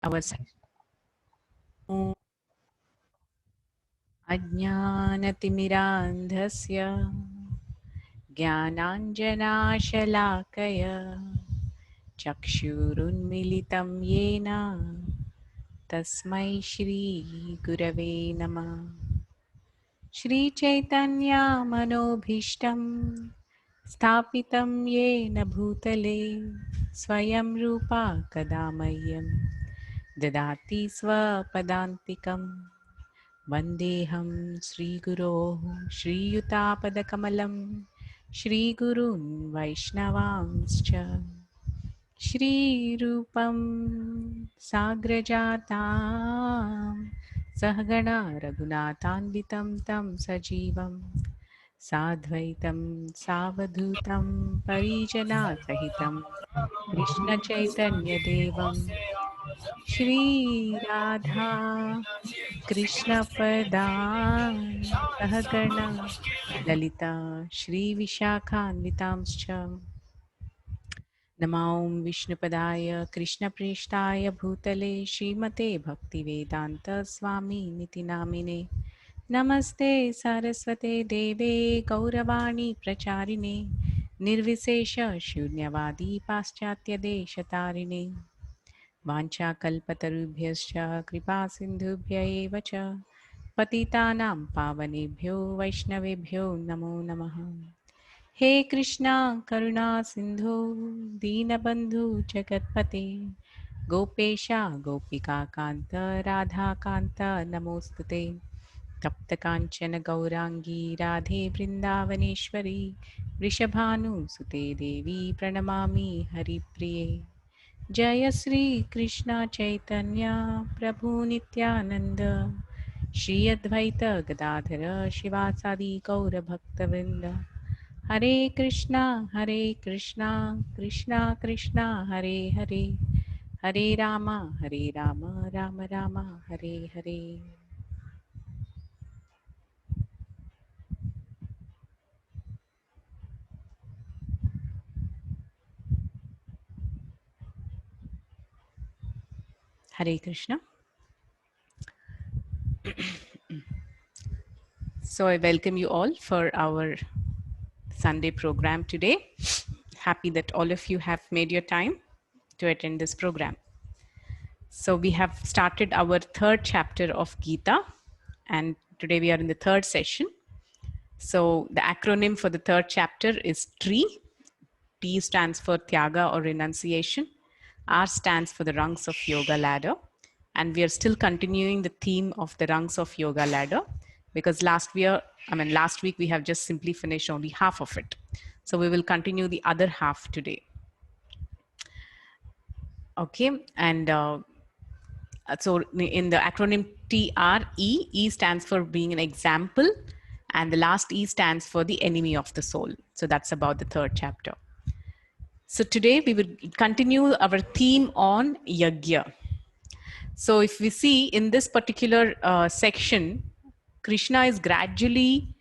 our अज्ञानतिमिरान्धस्य ज्ञानाञ्जनाशलाकय चक्षुरुन्मिलितं येन तस्मै श्रीगुरवे नमः। श्रीचैतन्यमनोभीष्टं स्थापितं येन भूतले स्वयं रूपा कदा मह्यं ददाति स्वपदान्तिकं। वन्देऽहं श्रीगुरोः श्रीयुतापदकमलं श्रीगुरून् वैष्णवांश्च श्रीरूपं साग्रजातां सहगणा रघुनाथान्वितं तं सजीवं साद्वैतं सावधूतं परिजनासहितं कृष्णचैतन्यदेवं श्रीराधा कृष्णपदान् सहगणा ललिता श्रीविशाखान्वितांश्च नमो विष्णुपदाय कृष्णप्रेष्ठाय भूतले श्रीमते भक्तिवेदान्तस्वामिनिति नामिने नमस्ते सरस्वते देवे गौरवाणी प्रचारिणे निर्विशेष शून्यवादी पाश्चात्यदेशतारिणे वाञ्छाकल्पतरुभ्यश्च कृपासिन्धुभ्य एव च पतितानां पावनेभ्यो वैष्णवेभ्यो नमो नमः। हे कृष्णा करुणा सिंधु दीनबंधु जगतपते गोपेशा गोपिका कांत राधा कांत नमोस्तुते तप्त कांचन गौरांगी राधे वृंदावनेश्वरी वृषभानुसुते देवी प्रणमामि हरिप्रिये। जय श्री कृष्ण चैतन्य प्रभु नित्यानंद श्री अद्वैत गदाधर शिवासादि गौर भक्तवृंद। हरे कृष्णा कृष्णा कृष्णा हरे हरे हरे राम राम राम हरे हरे। हरे Krishna. So I welcome you all for our Sunday program today. Happy that all of you have made your time to attend this program. So we have started our third chapter of Gita, and today we are in the third session. So the acronym for the third chapter is TREE. T stands for Tyaga or renunciation. R stands for the rungs of yoga ladder. And we are still continuing the theme of the rungs of yoga ladder because last week we have just simply finished only half of it. So we will continue the other half today. Okay, and so in the acronym TRE, E stands for being an example, and the last E stands for the enemy of the soul. So that's about the third chapter. So today we will continue our theme on yajna. So if we see in this particular section, Krishna is gradually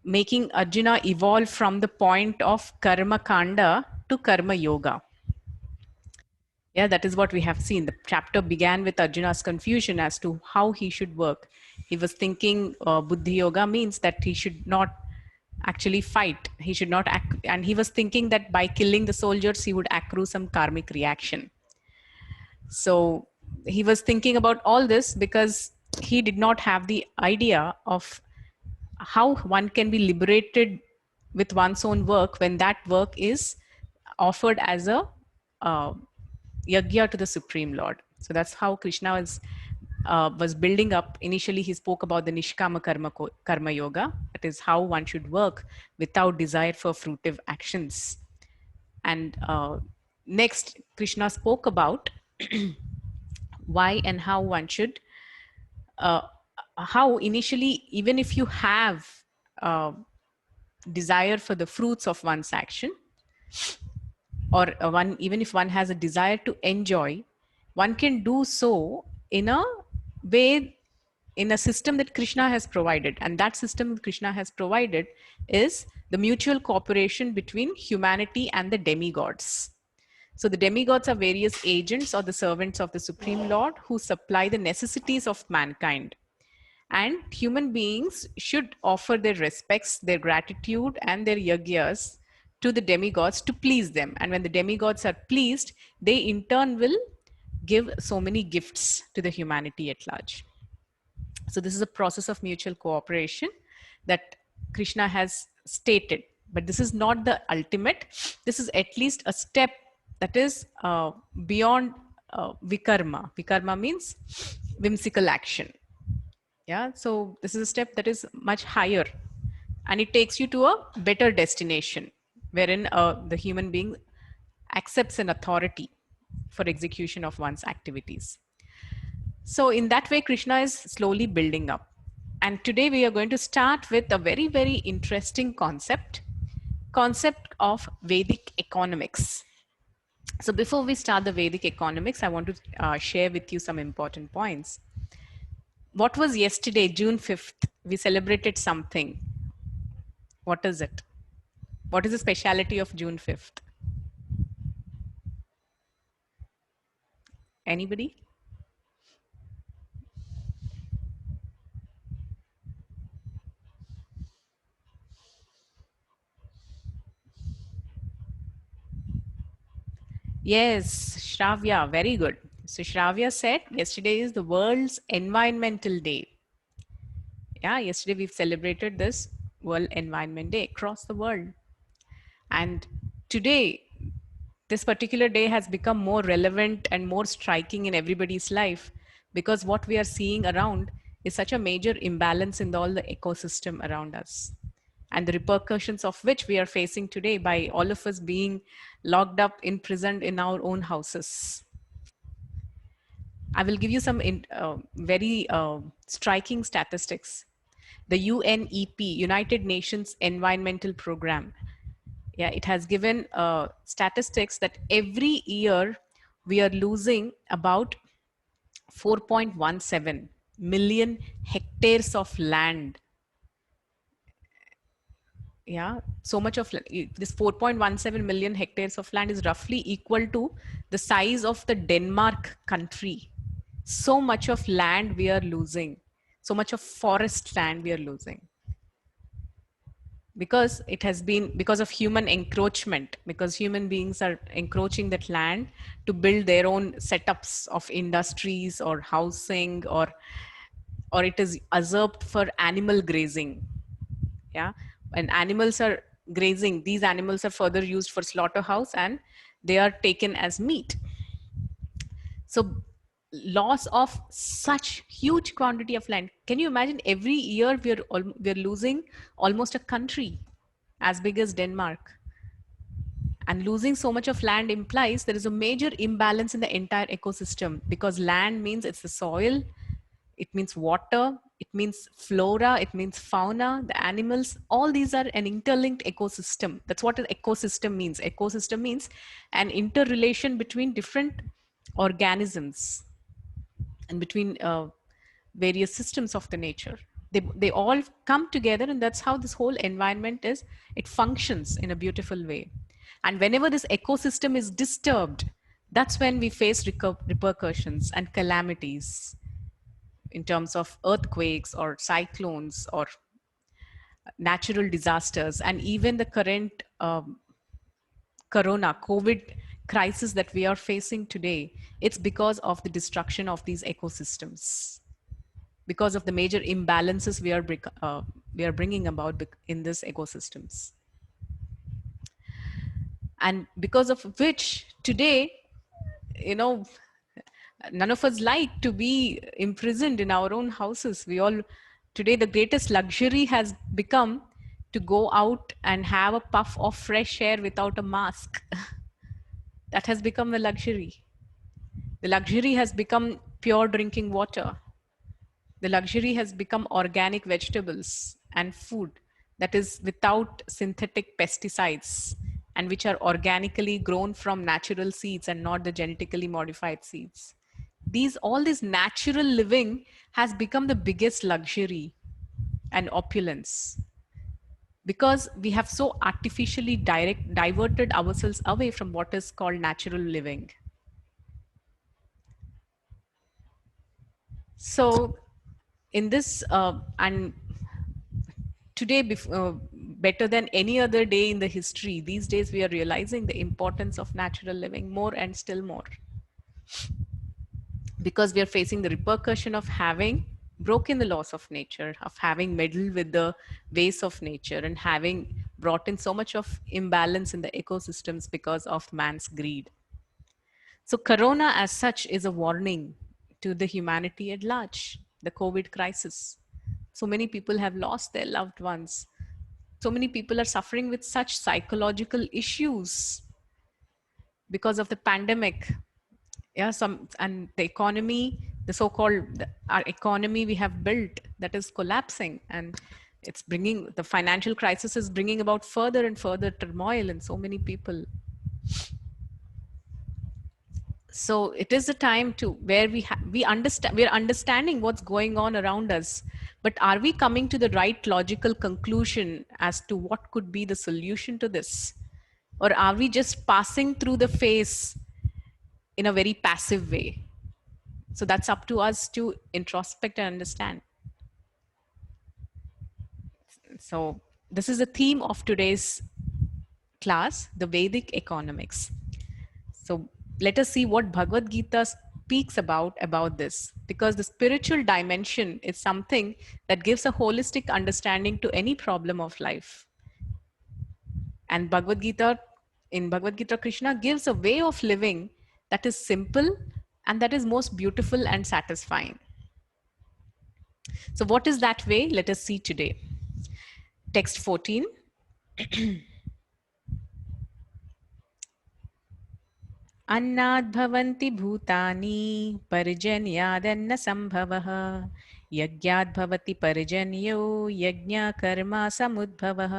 making Arjuna evolve from the point of karma kanda to karma yoga. Yeah, that is what we have seen. The chapter began with Arjuna's confusion as to how he should work. He was thinking Buddhi Yoga means that he should not actually fight. He should not act, and he was thinking that by killing the soldiers, he would accrue some karmic reaction. So he was thinking about all this because he did not have the idea of how one can be liberated with one's own work when that work is offered as a yajna to the Supreme Lord. So that's how Krishna was building up. Initially, he spoke about the Nishkama karma yoga. That is how one should work without desire for fruitive actions. And next, Krishna spoke about why and how one should, how initially, even if you have desire for the fruits of one's action, or even if one has a desire to enjoy, one can do so in a way, in a system that Krishna has provided. And that system Krishna has provided is the mutual cooperation between humanity and the demigods. So the demigods are various agents or the servants of the Supreme Lord who supply the necessities of mankind. And human beings should offer their respects, their gratitude, and their yagyas to the demigods to please them. And when the demigods are pleased, they in turn will give so many gifts to the humanity at large. So this is a process of mutual cooperation that Krishna has stated. But this is not the ultimate. This is at least a step that is beyond vikarma. Vikarma means whimsical action. Yeah, so this is a step that is much higher, and it takes you to a better destination wherein the human being accepts an authority for execution of one's activities. So in that way, Krishna is slowly building up. And today we are going to start with a very, very interesting concept of Vedic economics. So before we start the Vedic economics, I want to share with you some important points. What was yesterday, June 5th? We celebrated something. What is it? What is the speciality of June 5th? Anybody? Yes, Shravya, very good. So Shravya said yesterday is the world's environmental day. Yeah, yesterday we've celebrated this World Environment Day across the world. And today, this particular day has become more relevant and more striking in everybody's life because what we are seeing around is such a major imbalance in all the ecosystem around us. And the repercussions of which we are facing today by all of us being locked up, imprisoned in our own houses. I will give you some very striking statistics. The UNEP, United Nations Environmental Program, yeah, it has given statistics that every year we are losing about 4.17 million hectares of land. Yeah, so much of this 4.17 million hectares of land is roughly equal to the size of the Denmark country. So much of land we are losing, so much of forest land we are losing, because it has been because of human encroachment, because human beings are encroaching that land to build their own setups of industries or housing, or it is usurped for animal grazing. Yeah, when animals are grazing, these animals are further used for slaughterhouse and they are taken as meat. So loss of such huge quantity of land. Can you imagine every year we're losing almost a country as big as Denmark? And losing so much of land implies there is a major imbalance in the entire ecosystem, because land means it's the soil, it means water, it means flora, it means fauna, the animals, all these are an interlinked ecosystem. That's what an ecosystem means. Ecosystem means an interrelation between different organisms and between various systems of the nature. They all come together, and that's how this whole environment is. It functions in a beautiful way. And whenever this ecosystem is disturbed, that's when we face repercussions and calamities in terms of earthquakes or cyclones or natural disasters, and even the current COVID crisis that we are facing today. It's because of the destruction of these ecosystems, because of the major imbalances we are bringing about in these ecosystems, and because of which today, you know, none of us like to be imprisoned in our own houses. We all today, the greatest luxury has become to go out and have a puff of fresh air without a mask. That has become a luxury. The luxury has become pure drinking water. The luxury has become organic vegetables and food that is without synthetic pesticides and which are organically grown from natural seeds and not the genetically modified seeds. All this natural living has become the biggest luxury and opulence. because we have so artificially diverted ourselves away from what is called natural living. So in this and today, better than any other day in the history, these days we are realizing the importance of natural living more and still more, because we are facing the repercussion of having broken the laws of nature, of having meddled with the ways of nature, and having brought in so much of imbalance in the ecosystems because of man's greed. So, Corona as such is a warning to the humanity at large, the COVID crisis. So many people have lost their loved ones. So many people are suffering with such psychological issues because of the pandemic. Yeah, some, and the economy, the so-called our economy we have built, that is collapsing, and it's bringing, the financial crisis is bringing about further and further turmoil in so many people. So it is a time to where we're understanding what's going on around us, but are we coming to the right logical conclusion as to what could be the solution to this, or are we just passing through the phase in a very passive way? So that's up to us to introspect and understand. So this is the theme of today's class, the Vedic economics. So let us see what Bhagavad Gita speaks about this, because the spiritual dimension is something that gives a holistic understanding to any problem of life. And in Bhagavad Gita, Krishna gives a way of living that is simple and that is most beautiful and satisfying. So what is that way? Let us see today. Text 14. अन्नाद्भवन्ति भूतानि पर्जन्यादन्न सम्भवः यज्ञाद्भवति पर्जन्यो यज्ञकर्मा समुद्भवः.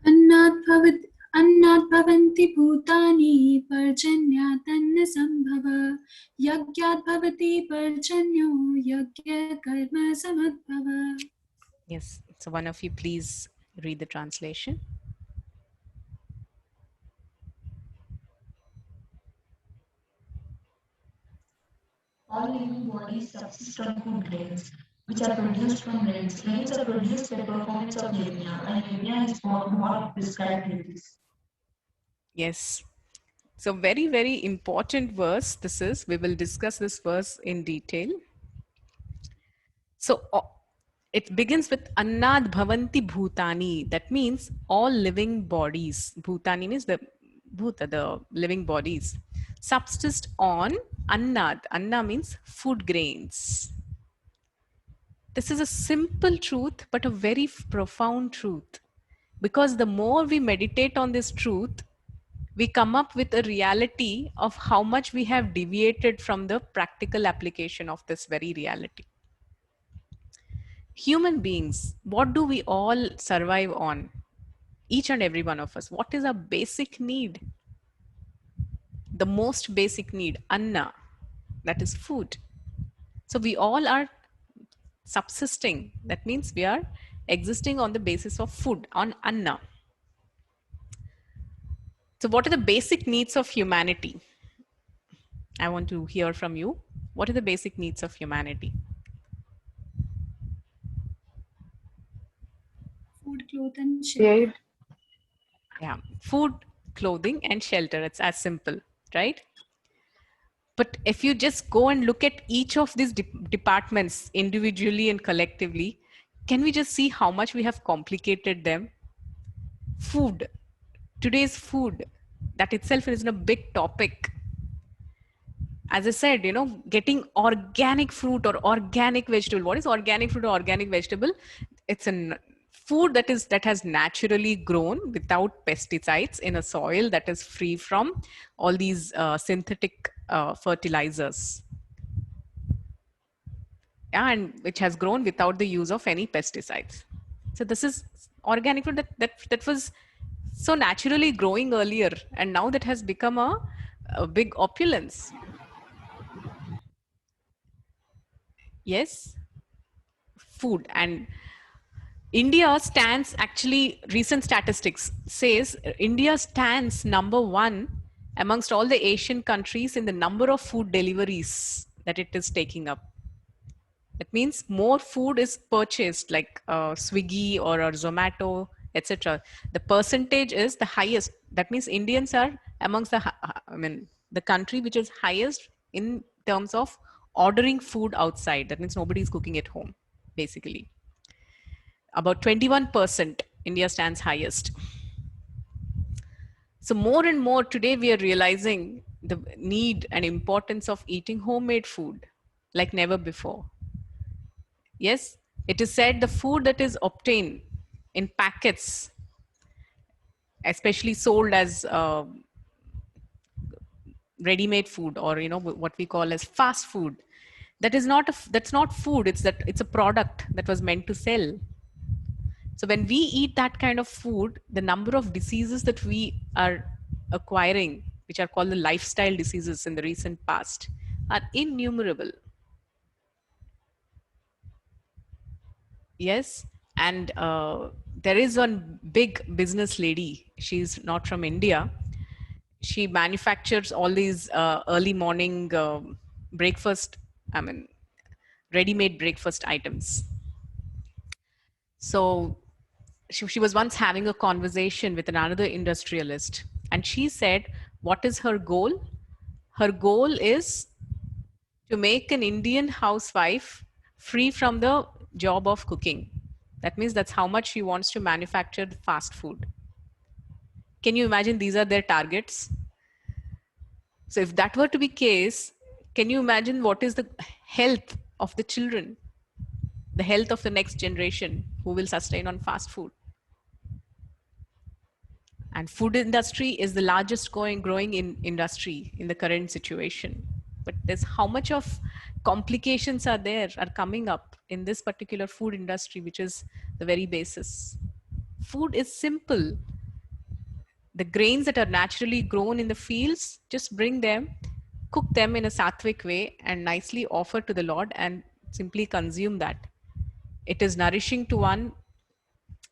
अन्नात् भवन्ति भूतानि पर्जन्यादन्न सम्भवः यज्ञात् भवति पर्जन्यो यज्ञकर्म समुद्भवः. Yes, so one of you please read the translation. All living bodies subsist on food grains, which are produced from rains. Rains are produced by performance of yajna, and yajna is formed of prescribed rites. Yes. So very, very important verse this is. We will discuss this verse in detail. So it begins with Annad Bhavanti Bhutani. That means all living bodies. Bhutani means the Bhuta, the living bodies, subsist on Annad. Anna means food grains. This is a simple truth, but a very profound truth. Because the more we meditate on this truth, we come up with a reality of how much we have deviated from the practical application of this very reality. Human beings, what do we all survive on? Each and every one of us. What is our basic need? The most basic need, anna, that is food. So we all are subsisting. That means we are existing on the basis of food, on anna. So what are the basic needs of humanity? I want to hear from you. What are the basic needs of humanity? Food, clothes, and shelter. Yeah, food, clothing, and shelter. It's as simple, right? But if you just go and look at each of these departments individually and collectively, can we just see how much we have complicated them? Food, today's food, that itself is a big topic. As I said, getting organic fruit or organic vegetable. What is organic fruit or organic vegetable? It's a food that has naturally grown without pesticides in a soil that is free from all these synthetic fertilizers. Yeah, and which has grown without the use of any pesticides. So this is organic food that was so naturally growing earlier, and now that has become a big opulence. Yes, food. And India stands, actually, recent statistics says India stands number one amongst all the Asian countries in the number of food deliveries that it is taking up. That means more food is purchased, like Swiggy or Zomato, etc. The percentage is the highest. That means Indians are amongst I mean, the country which is highest in terms of ordering food outside. That means nobody is cooking at home, basically. About 21%, India stands highest. So more and more today we are realizing the need and importance of eating homemade food like never before. Yes, it is said the food that is obtained in packets, especially sold as ready-made food, or what we call as fast food, that's not food. It's a product that was meant to sell. So when we eat that kind of food, the number of diseases that we are acquiring, which are called the lifestyle diseases in the recent past, are innumerable. Yes. And there is one big business lady. She's not from India. She manufactures all these early morning breakfast, I mean, ready-made breakfast items. So she was once having a conversation with another industrialist, and she said, what is her goal? Her goal is to make an Indian housewife free from the job of cooking. That means that's how much she wants to manufacture fast food. Can you imagine these are their targets? So if that were to be case, can you imagine what is the health of the children, the health of the next generation who will sustain on fast food? And food industry is the largest growing in industry in the current situation. But there's how much of complications are coming up in this particular food industry, which is the very basis. Food is simple. The grains that are naturally grown in the fields, just bring them, cook them in a sattvic way, and nicely offer to the Lord and simply consume that. It is nourishing to one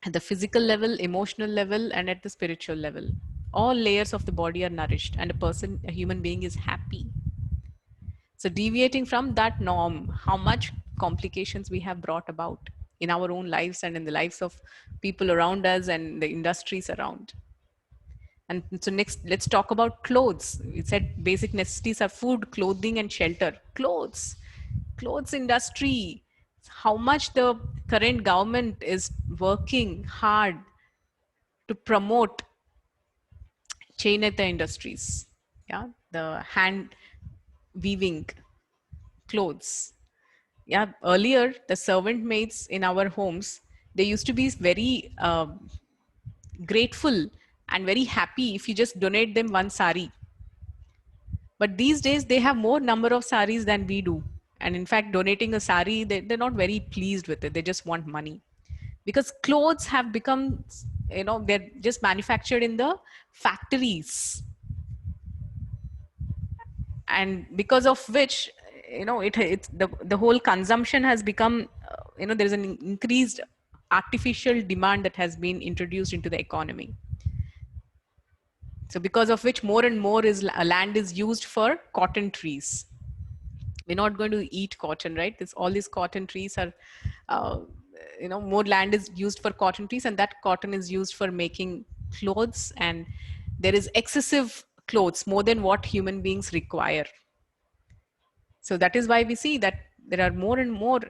at the physical level, emotional level, and at the spiritual level. All layers of the body are nourished, and a human being is happy. So deviating from that norm, how much complications we have brought about in our own lives and in the lives of people around us and the industries around. And so next, let's talk about clothes. It said basic necessities are food, clothing, and shelter. Clothes industry, how much the current government is working hard to promote Chaineta Industries, yeah, the hand weaving clothes. Yeah, earlier the servant maids in our homes, they used to be very grateful and very happy if you just donate them one sari. But these days they have more number of saris than we do. And in fact, donating a sari, they're not very pleased with it. They just want money. Because clothes have become, they're just manufactured in the factories. And because of which, it's the whole consumption has become, there's an increased artificial demand that has been introduced into the economy. So because of which more and more land is used for cotton trees. We're not going to eat cotton, right? All these cotton trees are, more land is used for cotton trees, and that cotton is used for making clothes, and there is excessive clothes, more than what human beings require. So that is why we see that there are more and more,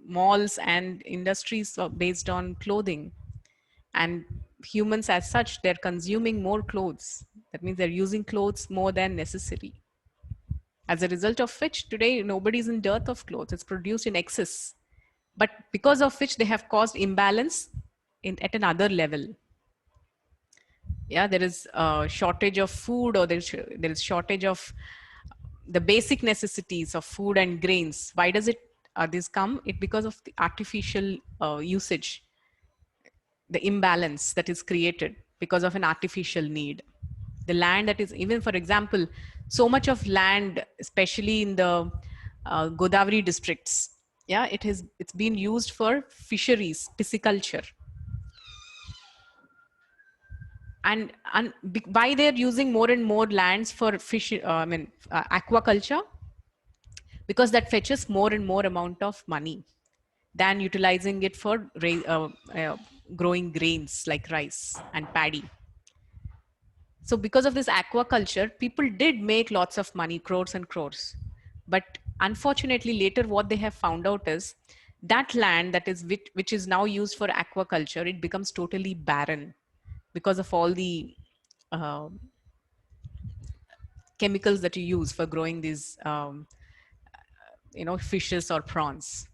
malls and industries based on clothing, and humans as such, they're consuming more clothes. That means they're using clothes more than necessary. As a result of which, today nobody's in dearth of clothes. It's produced in excess, but because of which they have caused imbalance at another level. Yeah, there is a shortage of food, or there is shortage of the basic necessities of food and grains. Why does this come? It because of the artificial usage, the imbalance that is created because of an artificial need. The land that is, even for example, so much of land, especially in the Godavari districts. Yeah, it's been used for fisheries, pisciculture. And by they're using more and more lands for fish, aquaculture, because that fetches more and more amount of money than utilizing it for growing grains like rice and paddy. So because of this aquaculture, people did make lots of money, crores and crores. But unfortunately, later what they have found out is that land that is which is now used for aquaculture, it becomes totally barren because of all the uh, chemicals that you use for growing these fishes or prawns.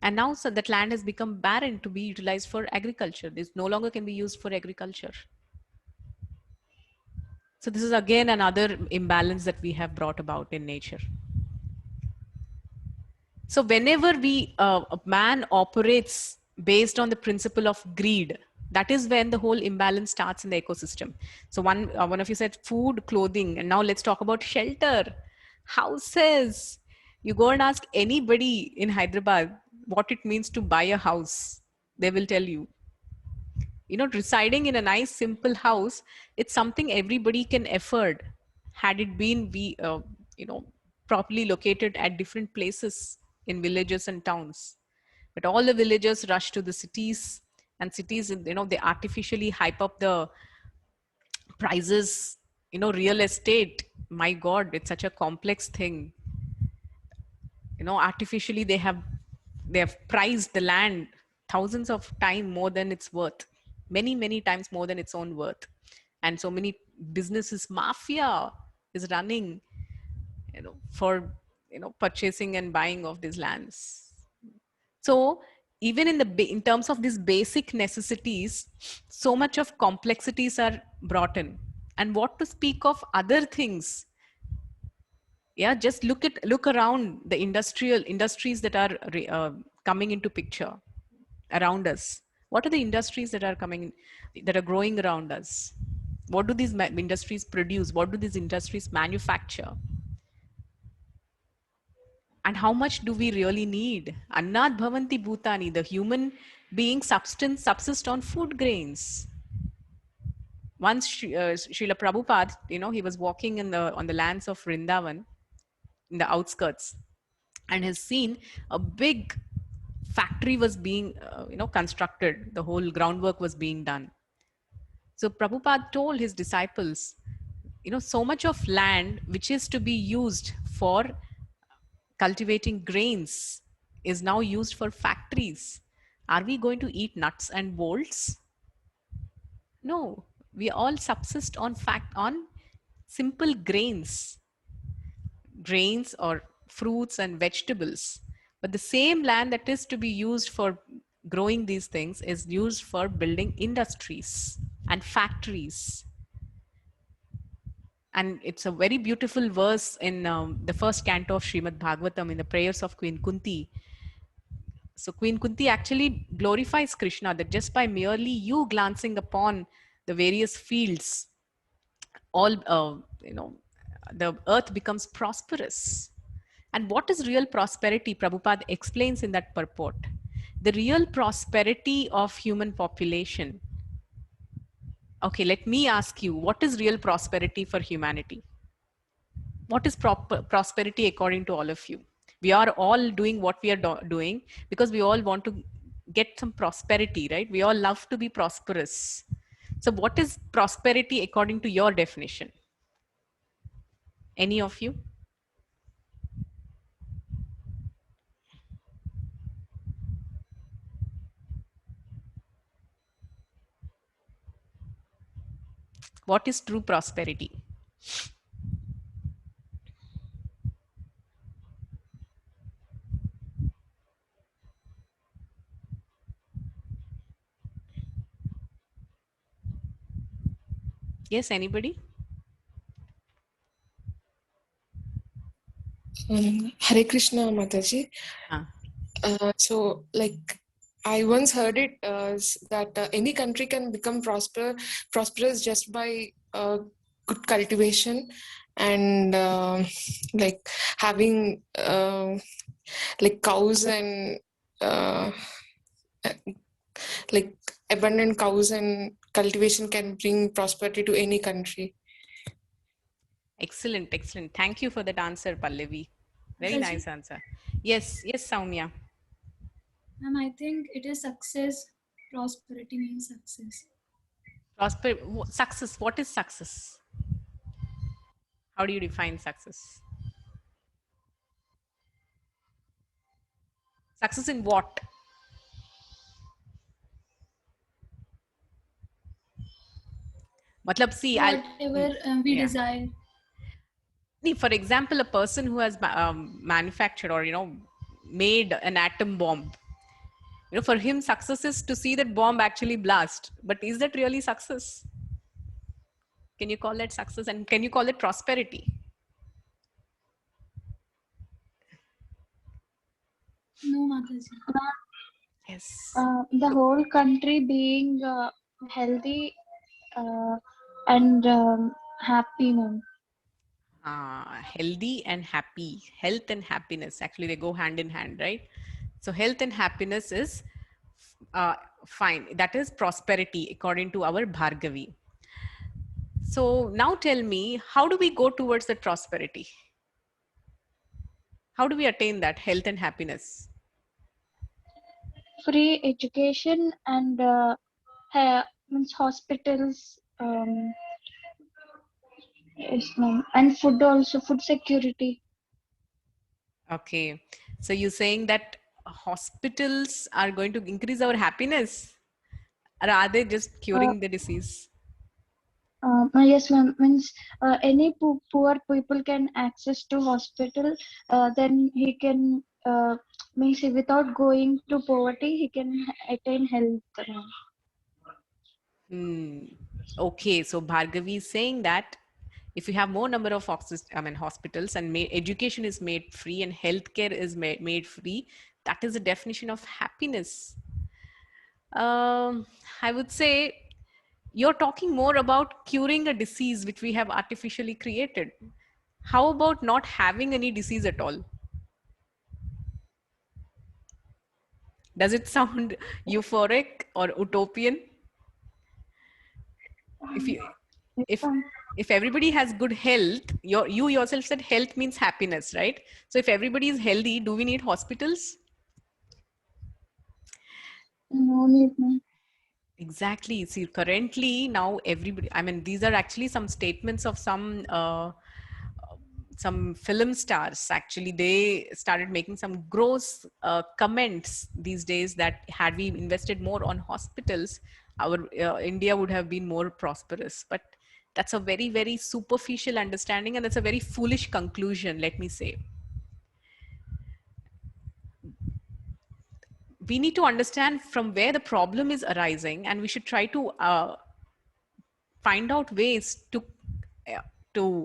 And now so that land has become barren to be utilized for agriculture. This no longer can be used for agriculture. So this is again another imbalance that we have brought about in nature. So whenever a man operates based on the principle of greed, that is when the whole imbalance starts in the ecosystem. So one of you said food, clothing, and now let's talk about shelter, houses. You go and ask anybody in Hyderabad what it means to buy a house. They will tell you. Residing in a nice, simple house, it's something everybody can afford. Had it been properly located at different places in villages and towns. But all the villagers rush to the cities, and cities, they artificially hype up the prices. Real estate, my God, it's such a complex thing. Artificially they have priced the land thousands of times more than it's worth, many times more than its own worth. And so many businesses, mafia is running for purchasing and buying of these lands. So even in terms of these basic necessities, so much of complexities are brought in. And what to speak of other things? Yeah, just look around the industries that are coming into picture around us. What are the industries that are that are growing around us? What do these industries produce? What do these industries manufacture? And how much do we really need? Annat bhavanti bhutani, the human being subsist on food grains. Once Srila Prabhupada, he was walking on the lands of Vrindavan, in the outskirts, and has seen a big factory was being constructed. The whole groundwork was being done. So Prabhupada told his disciples, so much of land which is to be used for cultivating grains is now used for factories. Are we going to eat nuts and bolts? No, we all subsist on simple grains or fruits and vegetables. But the same land that is to be used for growing these things is used for building industries and factories. And it's a very beautiful verse in the first canto of Srimad Bhagavatam, in the prayers of Queen Kunti. So Queen Kunti actually glorifies Krishna, that just by merely you glancing upon the various fields, all the earth becomes prosperous. And what is real prosperity? Prabhupada explains in that purport. The real prosperity of human population. Okay, let me ask you, what is real prosperity for humanity? What is prosperity according to all of you? We are all doing what we are doing because we all want to get some prosperity, right? We all love to be prosperous. So what is prosperity according to your definition? Any of you? What is true prosperity? Yes, anybody? Hare Krishna, Mataji. So, like, I once heard it that any country can become prosperous just by good cultivation and like having like cows and like abundant cows and cultivation can bring prosperity to any country. Excellent, excellent. Thank you for that answer, Pallavi. Very nice answer. Yes, yes, Soumya. Ma'am, I think it is success. Prosperity means success. Success. What is success? How do you define success? Success in what? Matlab, see, Whatever we yeah. desire. For example, a person who has manufactured or made an atom bomb, for him success is to see that bomb actually blast. But is that really success? Can you call that success, and can you call it prosperity? No, Mataji. Yes. The whole country being healthy and happy, ma'am. Healthy and happy. Health and happiness, actually they go hand in hand, right? So health and happiness is fine. That is prosperity according to our Bhargavi. So now tell me, how do we go towards that prosperity? How do we attain that health and happiness? Free education and means hospitals. Yes, ma'am. And food also, food security. Okay. So you're saying that hospitals are going to increase our happiness? Or are they just curing the disease? Yes, ma'am. Means any poor people can access to hospital. Then he can means without going to poverty, he can attain health. Okay, so Bhargavi is saying that if you have more number of hospitals and education is made free and healthcare is made free, that is the definition of happiness. I would say you're talking more about curing a disease which we have artificially created. How about not having any disease at all? Does it sound euphoric or utopian? If everybody has good health, you yourself said health means happiness, right? So if everybody is healthy, do we need hospitals? No need, ma'am. Exactly. See, currently now everybody, these are actually some statements of some film stars. Actually, they started making some gross comments these days that had we invested more on hospitals, our India would have been more prosperous. But that's a very, very superficial understanding, and that's a very foolish conclusion, let me say. We need to understand from where the problem is arising, and we should try to find out ways to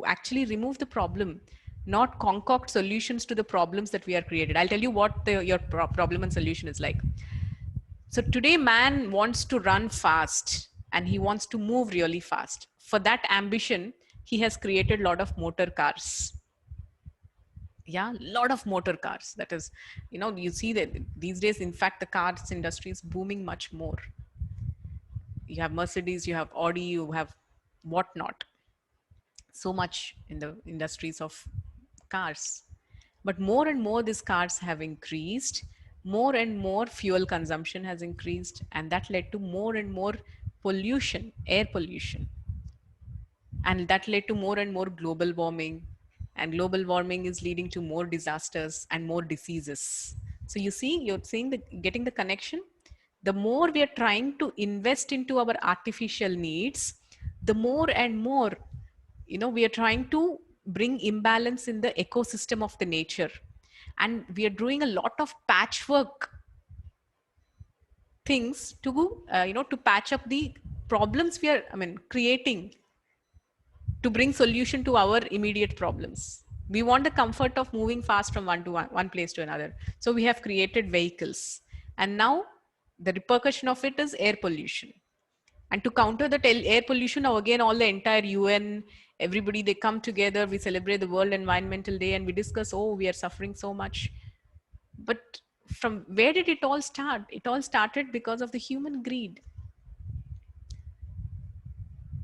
actually remove the problem, not concoct solutions to the problems that we are created. I'll tell you what your problem and solution is like. So today man wants to run fast and he wants to move really fast. For that ambition, he has created a lot of motor cars. Yeah, a lot of motor cars. That is, you see that these days, in fact, the cars industry is booming much more. You have Mercedes, you have Audi, you have whatnot. So much in the industries of cars. But more and more these cars have increased. More and more fuel consumption has increased. And that led to more and more pollution, air pollution. And that led to more and more global warming. And global warming is leading to more disasters and more diseases. So you're seeing getting the connection. The more we are trying to invest into our artificial needs, the more and more, we are trying to bring imbalance in the ecosystem of the nature. And we are doing a lot of patchwork things to patch up the problems we are, creating to bring solution to our immediate problems. We want the comfort of moving fast from one place to another. So we have created vehicles. And now the repercussion of it is air pollution. And to counter the air pollution, now again, all the entire UN Everybody, they come together, we celebrate the World Environmental Day and we discuss, oh, we are suffering so much. But from where did it all start? It all started because of the human greed.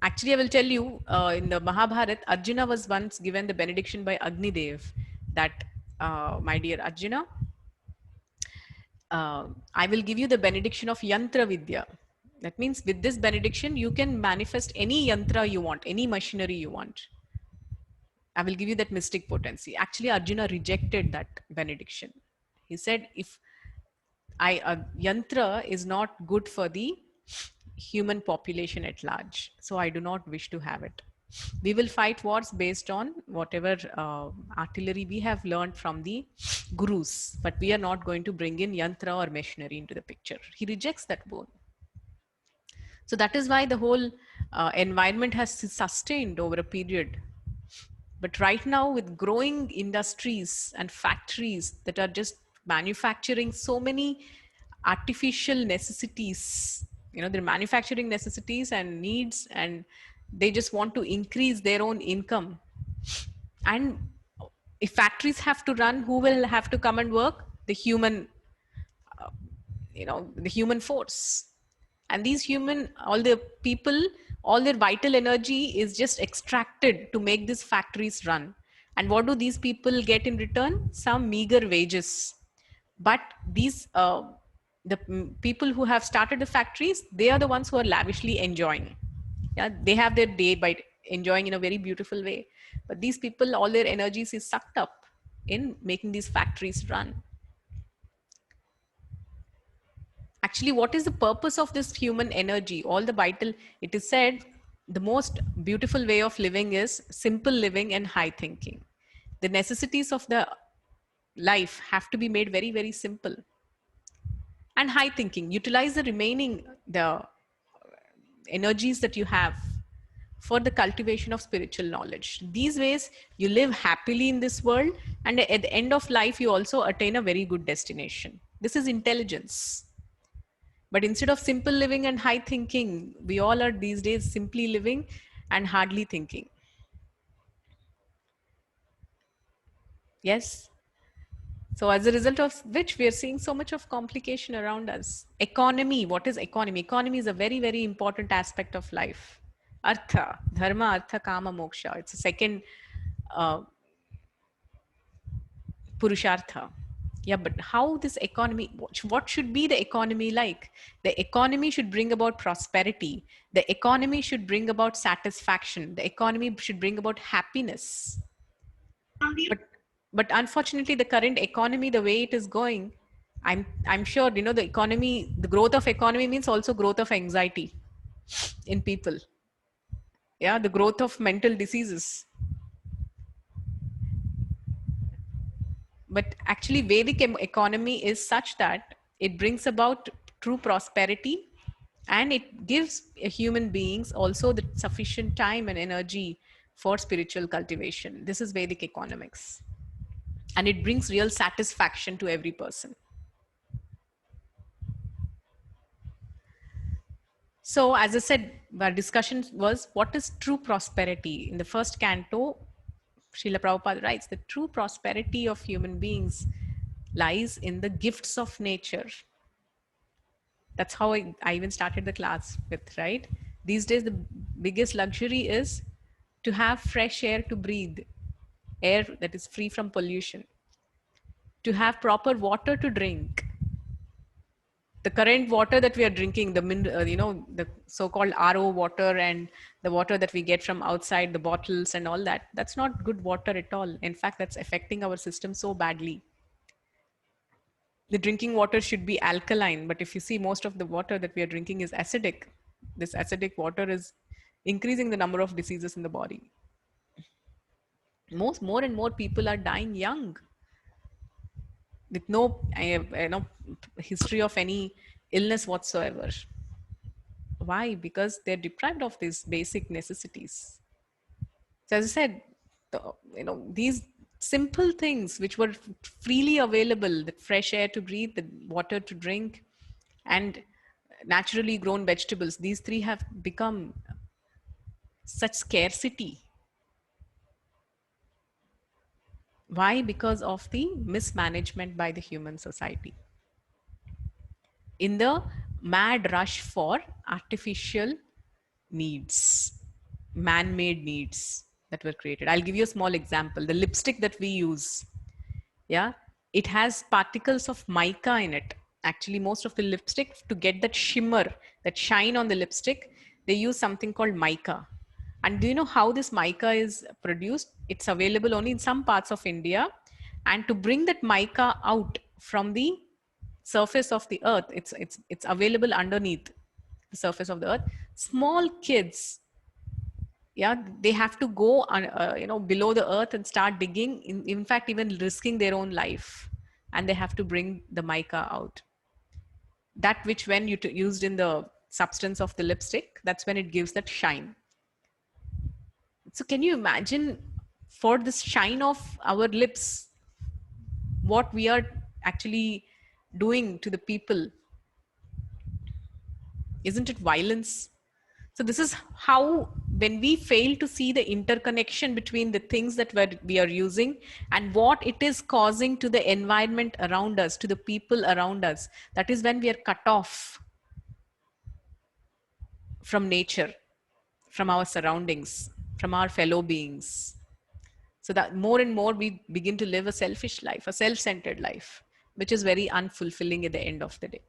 Actually, I will tell you, in the Mahabharata, Arjuna was once given the benediction by Agni Dev that, my dear Arjuna, I will give you the benediction of Yantra Vidya. That means with this benediction, you can manifest any yantra you want, any machinery you want. I will give you that mystic potency. Actually, Arjuna rejected that benediction. He said, if yantra is not good for the human population at large, so I do not wish to have it. We will fight wars based on whatever artillery we have learned from the gurus, but we are not going to bring in yantra or machinery into the picture. He rejects that boon. So that is why the whole environment has sustained over a period. But right now, with growing industries and factories that are just manufacturing so many artificial necessities, they're manufacturing necessities and needs, and they just want to increase their own income. And if factories have to run, who will have to come and work? The human, the human force. And these all the people, all their vital energy is just extracted to make these factories run. And what do these people get in return? Some meager wages. But these, the people who have started the factories, they are the ones who are lavishly enjoying. Yeah, they have their day by enjoying in a very beautiful way. But these people, all their energies is sucked up in making these factories run. Actually, what is the purpose of this human energy? All the vital, it is said, the most beautiful way of living is simple living and high thinking. The necessities of the life have to be made very, very simple. And high thinking, utilize the remaining, the energies that you have for the cultivation of spiritual knowledge. These ways, you live happily in this world, and at the end of life, you also attain a very good destination. This is intelligence. But instead of simple living and high thinking, we all are these days simply living and hardly thinking. Yes. So as a result of which, we are seeing so much of complication around us. Economy. What is economy? Economy is a very, very important aspect of life. Artha, dharma, artha, kama, moksha. It's a second purushartha. Yeah, but how this economy, what should be the economy like? The economy should bring about prosperity. The economy should bring about satisfaction. The economy should bring about happiness. But unfortunately, the current economy, the way it is going, I'm sure, the economy, the growth of economy means also growth of anxiety in people. Yeah, the growth of mental diseases. But actually, Vedic economy is such that it brings about true prosperity, and it gives human beings also the sufficient time and energy for spiritual cultivation. This is Vedic economics. And it brings real satisfaction to every person. So, as I said, our discussion was, what is true prosperity? In the first canto, Srila Prabhupada writes, the true prosperity of human beings lies in the gifts of nature. That's how I even started the class with, right? These days, the biggest luxury is to have fresh air to breathe, air that is free from pollution, to have proper water to drink. The current water that we are drinking, the so-called RO water and the water that we get from outside, the bottles and all that, that's not good water at all. In fact, that's affecting our system so badly. The drinking water should be alkaline, but if you see, most of the water that we are drinking is acidic. This acidic water is increasing the number of diseases in the body. More and more people are dying young with no history of any illness whatsoever. Why? Because they're deprived of these basic necessities. So as I said, these simple things which were freely available, the fresh air to breathe, the water to drink, and naturally grown vegetables, these three have become such scarcity Why? Because of the mismanagement by the human society. In the mad rush for artificial needs, man-made needs that were created. I'll give you a small example. The lipstick that we use, yeah, it has particles of mica in it. Actually, most of the lipstick, to get that shimmer, that shine on the lipstick, they use something called mica. And do you know how this mica is produced? It's available only in some parts of India. And to bring that mica out from the surface of the earth, it's available underneath the surface of the earth. Small kids, yeah, they have to go on, below the earth and start digging, in fact even risking their own life, and they have to bring the mica out, that which when used in the substance of the lipstick, that's when it gives that shine. So can you imagine, for this shine of our lips, what we are actually doing to the people? Isn't it violence? So this is how, when we fail to see the interconnection between the things that we are using and what it is causing to the environment around us, to the people around us, that is when we are cut off from nature, from our surroundings, from our fellow beings. So that more and more we begin to live a selfish life, a self-centered life, which is very unfulfilling at the end of the day.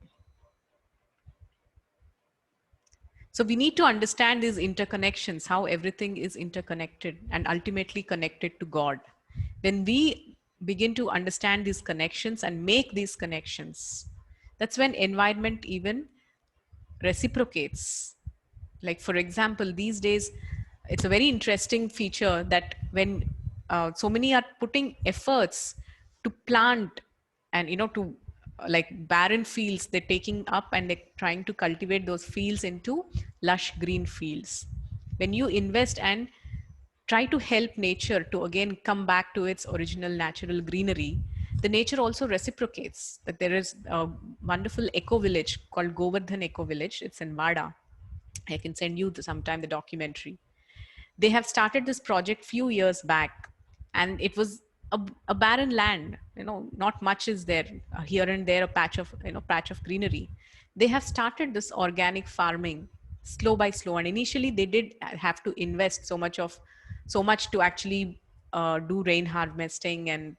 So we need to understand these interconnections, how everything is interconnected and ultimately connected to God. When we begin to understand these connections and make these connections, that's when environment even reciprocates. Like, for example, these days, it's a very interesting feature that when so many are putting efforts to plant and, to like barren fields, they're taking up and they're trying to cultivate those fields into lush green fields. When you invest and try to help nature to again come back to its original natural greenery, the nature also reciprocates. That there is a wonderful eco village called Govardhan Eco Village. It's in Vada. I can send you sometime the documentary. They have started this project few years back, and it was a barren land. Not much is there. Here and there, a patch of greenery. They have started this organic farming slow by slow, and initially they did have to invest so much to actually do rain harvesting and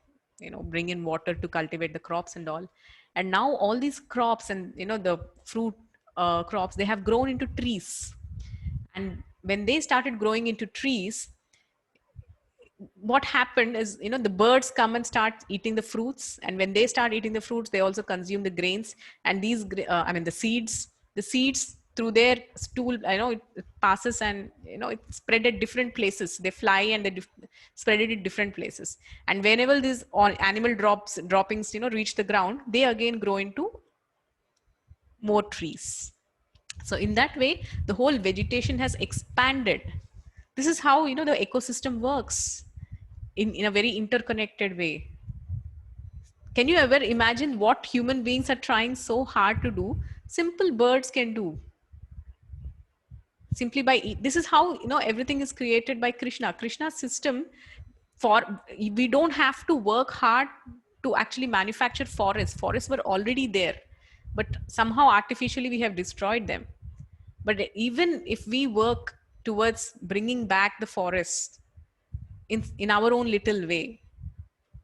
bring in water to cultivate the crops and all. And now all these crops and the fruit crops, they have grown into trees. And when they started growing into trees, what happened is, the birds come and start eating the fruits, and when they start eating the fruits, they also consume the grains. And the seeds through their stool, it passes, and it's spread at different places. They fly and they spread it at different places, and whenever these animal droppings reach the ground, they again grow into more trees. So in that way, the whole vegetation has expanded. This is how the ecosystem works in a very interconnected way. Can you ever imagine what human beings are trying so hard to do? Simple birds can do. Simply by this is how everything is created by Krishna's system. We don't have to work hard to actually manufacture forests were already there, but somehow artificially we have destroyed them. But even if we work towards bringing back the forest in our own little way,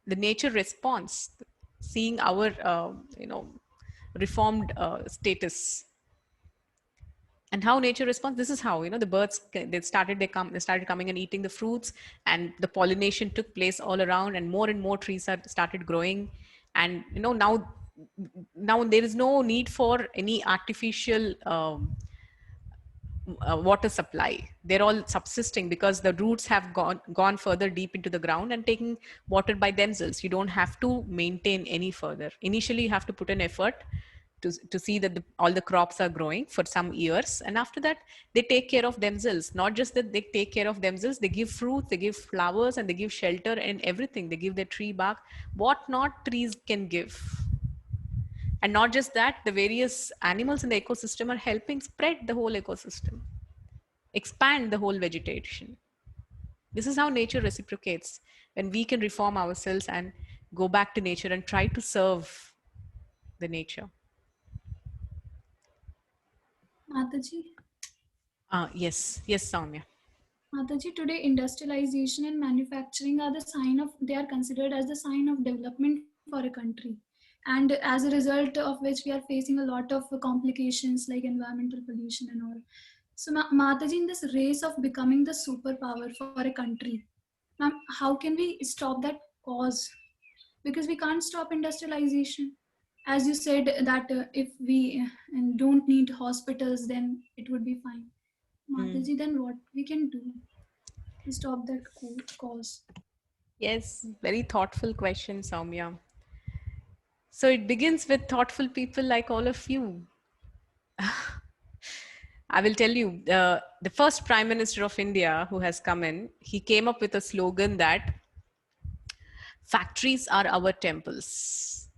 the nature responds, seeing our reformed status. And how nature responds, this is how the birds, they started coming and eating the fruits, and the pollination took place all around, and more trees started growing. And now there is no need for any artificial water supply. They're all subsisting because the roots have gone further deep into the ground and taking water by themselves. You don't have to maintain any further. Initially, you have to put an effort to see that all the crops are growing for some years, and after that they take care of themselves. Not just that they take care of themselves, they give fruits, they give flowers, and they give shelter and everything. They give their tree bark, what not trees can give. And not just that, the various animals in the ecosystem are helping spread the whole ecosystem, expand the whole vegetation. This is how nature reciprocates. when we can reform ourselves and go back to nature and try to serve the nature. Mataji, Yes, Soumya. Mataji, today industrialization and manufacturing are the sign of, they are considered as the sign of development for a country. And as a result of which we are facing a lot of complications like environmental pollution and all. So Mataji, in this race of becoming the superpower for a country, ma'am, how can we stop that cause? Because we can't stop industrialization. As you said that if we don't need hospitals, then it would be fine. Mataji, then what we can do to stop that cause? Yes, very thoughtful question, Soumya. So it begins with thoughtful people like all of you. I will tell you, the first Prime Minister of India who has come in, he came up with a slogan that factories are our temples.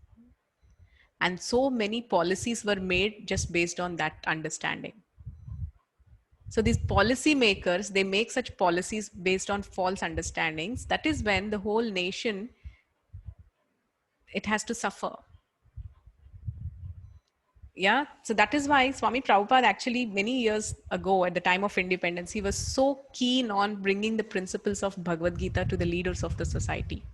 And so many policies were made just based on that understanding. So these policy makers, they make such policies based on false understandings. That is when the whole nation, it has to suffer. Yeah, so that is why Swami Prabhupada actually many years ago at the time of independence, he was so keen on bringing the principles of Bhagavad Gita to the leaders of the society.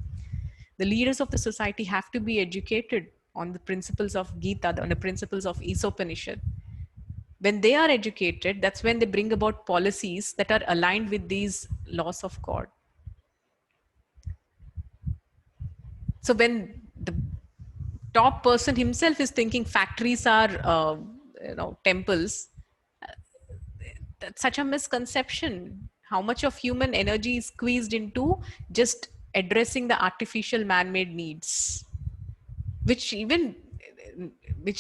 The leaders of the society have to be educated on the principles of Gita, on the principles of Isopanishad. When they are educated, that's when they bring about policies that are aligned with these laws of God. So when the top person himself is thinking factories are temples, that's such a misconception. How much of human energy is squeezed into just addressing the artificial man-made needs, which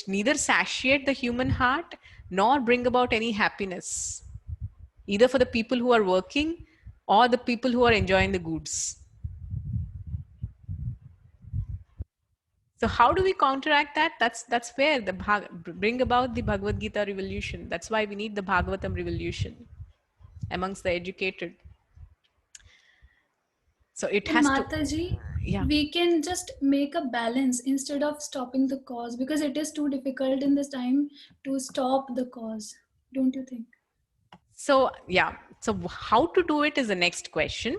neither satiate the human heart nor bring about any happiness, either for the people who are working or the people who are enjoying the goods. So how do we counteract that? That's where bring about the Bhagavad Gita revolution. That's why we need the Bhagavatam revolution amongst the educated. So it has Mataji, we can just make a balance instead of stopping the cause, because it is too difficult in this time to stop the cause. Don't you think? So so how to do it is the next question.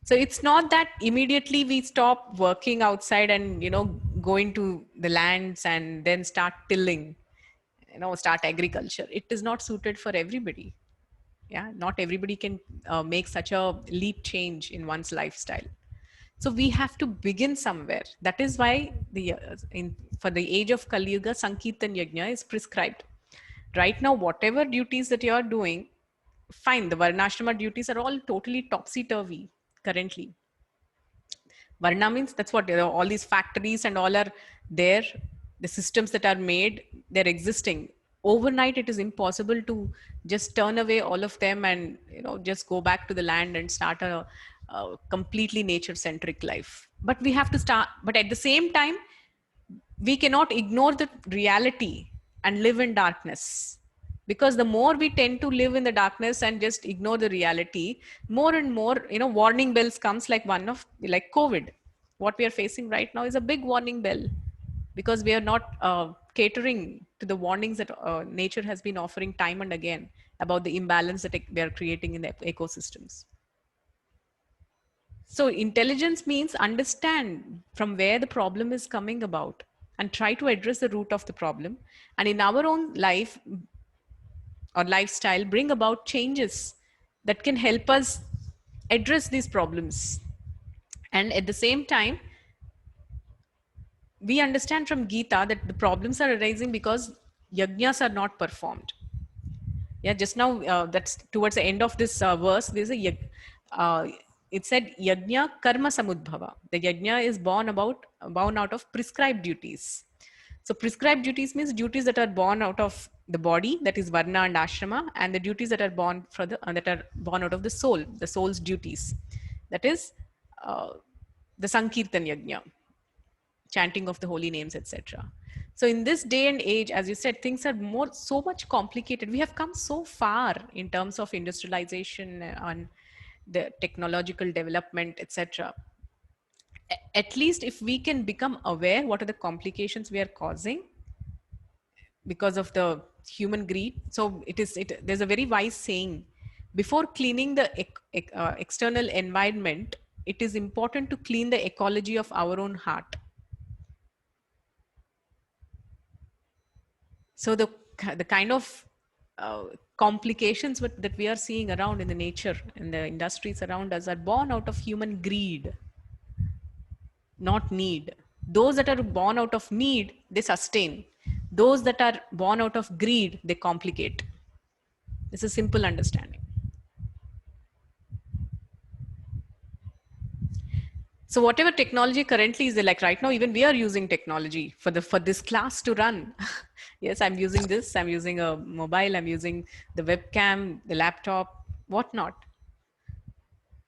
So it's not that immediately we stop working outside and go into the lands and then start tilling, start agriculture. It is not suited for everybody. Yeah, not everybody can make such a leap change in one's lifestyle. So we have to begin somewhere. That is why for the age of Kali Yuga, Sankirtan Yajna is prescribed. Right now, whatever duties that you are doing, fine, the Varnashrama duties are all totally topsy-turvy currently. Varna means that's what, all these factories and all are there. The systems that are made, they're existing. Overnight, it is impossible to just turn away all of them and just go back to the land and start a completely nature-centric life. But we have to start. But at the same time, we cannot ignore the reality and live in darkness. Because the more we tend to live in the darkness and just ignore the reality, more and more, warning bells comes like COVID. What we are facing right now is a big warning bell, because we are not catering to the warnings that nature has been offering time and again about the imbalance that we are creating in the ecosystems. So intelligence means understand from where the problem is coming about and try to address the root of the problem. And in our own life or lifestyle, bring about changes that can help us address these problems. And at the same time, we understand from Gita that the problems are arising because yajnas are not performed. Yeah, just now, that's towards the end of this verse, there's it said yajna karma samudbhava. The yajna is born out of prescribed duties. So prescribed duties means duties that are born out of the body, that is varna and ashrama, and the duties that are born out of the soul's duties. That is the Sankirtan Yajna, chanting of the holy names, etc. So in this day and age, as you said, things are so much complicated. We have come so far in terms of industrialization and the technological development, etc. at least if we can become aware what are the complications we are causing because of the human greed. So there's a very wise saying, before cleaning the external environment, it is important to clean the ecology of our own heart. So the kind of complications that we are seeing around in the nature and the industries around us are born out of human greed, not need. Those that are born out of need, they sustain. Those that are born out of greed, they complicate. It's a simple understanding. So whatever technology currently is there, like right now, even we are using technology for this class to run. Yes, I'm using this. I'm using a mobile. I'm using the webcam, the laptop, whatnot.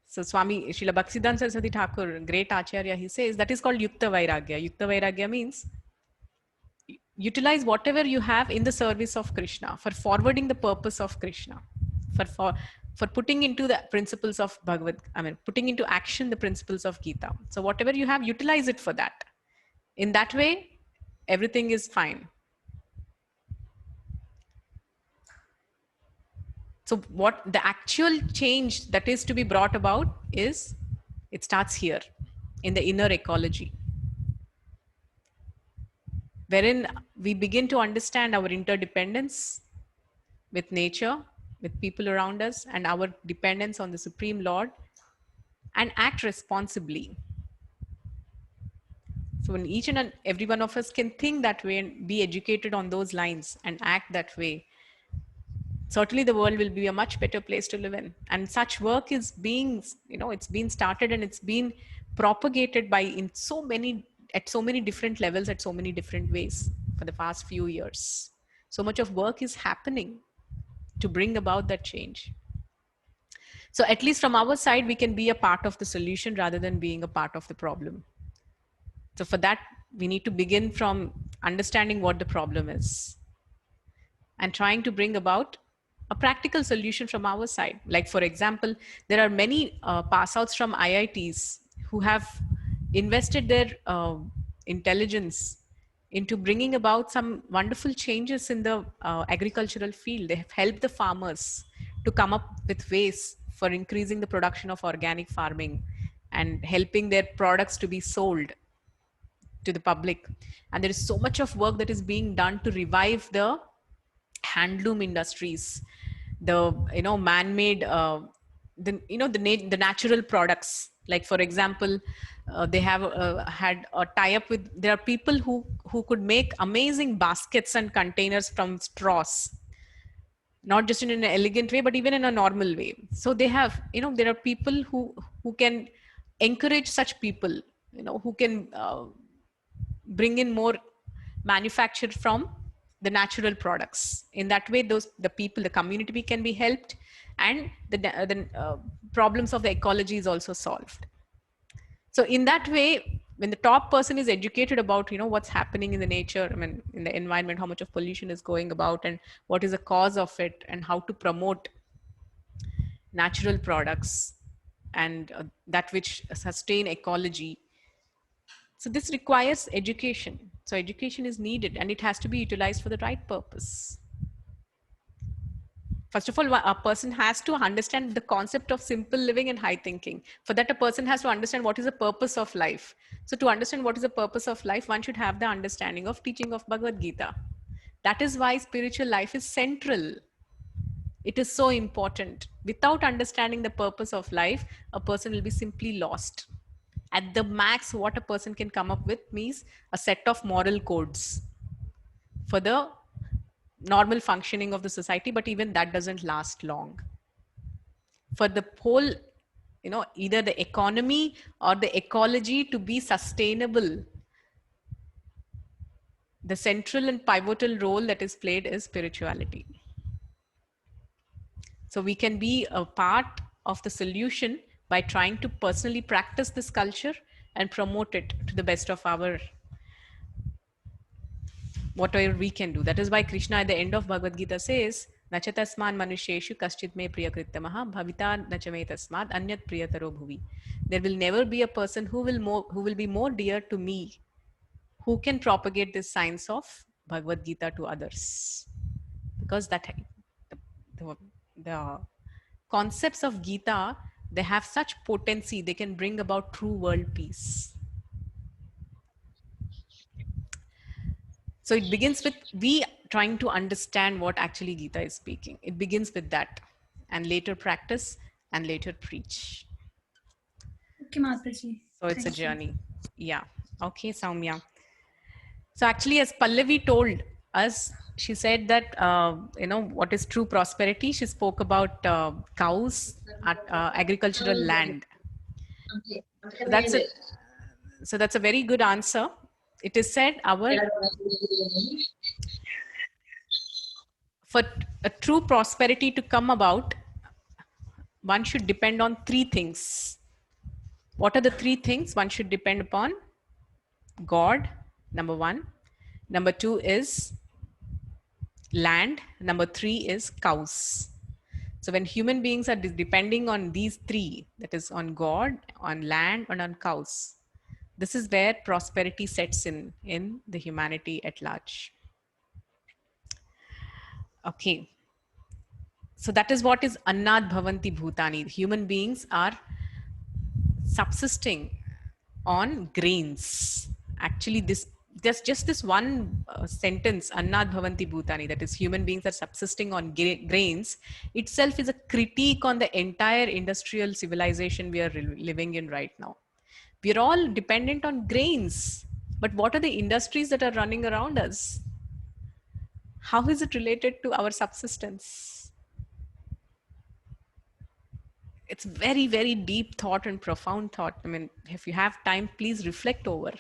So Swami Srila Bhaktisiddhanta Saraswati Thakur, great Acharya, he says that is called Yukta Vairagya. Yukta Vairagya means utilize whatever you have in the service of Krishna, for forwarding the purpose of Krishna, for putting into the principles of putting into action the principles of Gita. So whatever you have, utilize it for that. In that way, everything is fine. So what the actual change that is to be brought about is, it starts here in the inner ecology, wherein we begin to understand our interdependence with nature, with people around us, and our dependence on the Supreme Lord, and act responsibly. So when each and every one of us can think that way and be educated on those lines and act that way, certainly the world will be a much better place to live in. And such work is being, it's been started and it's been propagated at so many different levels, at so many different ways for the past few years. So much of work is happening to bring about that change. So at least from our side, we can be a part of the solution rather than being a part of the problem. So for that, we need to begin from understanding what the problem is and trying to bring about a practical solution from our side. Like, for example, there are many pass outs from IITs who have invested their intelligence into bringing about some wonderful changes in the agricultural field. They have helped the farmers to come up with ways for increasing the production of organic farming and helping their products to be sold to the public. And there is so much of work that is being done to revive the handloom industries, the man-made the natural products. Like, for example, they have had a tie-up with, there are people who could make amazing baskets and containers from straws, not just in an elegant way, but even in a normal way. So they have, there are people who can encourage such people, who can bring in more manufactured from the natural products. In that way, the community can be helped, and the problems of the ecology is also solved. So in that way, when the top person is educated about, what's happening in the nature, in the environment, how much of pollution is going about and what is the cause of it, and how to promote natural products and that which sustain ecology. So this requires education. So education is needed, and it has to be utilized for the right purpose. First of all, a person has to understand the concept of simple living and high thinking. For that, a person has to understand what is the purpose of life. So to understand what is the purpose of life, one should have the understanding of teaching of Bhagavad Gita. That is why spiritual life is central. It is so important. Without understanding the purpose of life, a person will be simply lost. At the max, what a person can come up with means a set of moral codes for the normal functioning of the society, but even that doesn't last long. For the whole, either the economy or the ecology to be sustainable, the central and pivotal role that is played is spirituality. So we can be a part of the solution by trying to personally practice this culture and promote it to the best of our whatever we can do. That is why Krishna at the end of Bhagavad Gita says, न च तस्मान् मनुष्येषु कश्चित् मे प्रियकृत्तमः भविता न च मे तस्मात् अन्यत् प्रियतरो भुवि. There will never be a person who will be more dear to me, who can propagate this science of Bhagavad Gita to others, because that the, the concepts of Gita, they have such potency, they can bring about true world peace. So it begins with we trying to understand what actually Gita is speaking. It begins with that, and later practice, and later preach. Okay, Mataji. So it's a Thank you. journey. Yeah. Okay, Soumya. So actually, as Pallavi told us, she said that, what is true prosperity? She spoke about cows, agricultural land. So that's a very good answer. It is said for a true prosperity to come about, one should depend on three things. What are the three things one should depend upon? God, number one. Number two is land. Number three is cows. So when human beings are depending on these three, that is on God, on land, and on cows, this is where prosperity sets in the humanity at large. Okay. So that is what is Annad Bhavanti Bhutani. Human beings are subsisting on grains. Actually, there's just this one sentence, Annad Bhavanti Bhutani, that is human beings are subsisting on grains, itself is a critique on the entire industrial civilization we are living in right now. We are all dependent on grains, but what are the industries that are running around us? How is it related to our subsistence? It's very, very deep thought and profound thought. I mean, if you have time, please reflect over.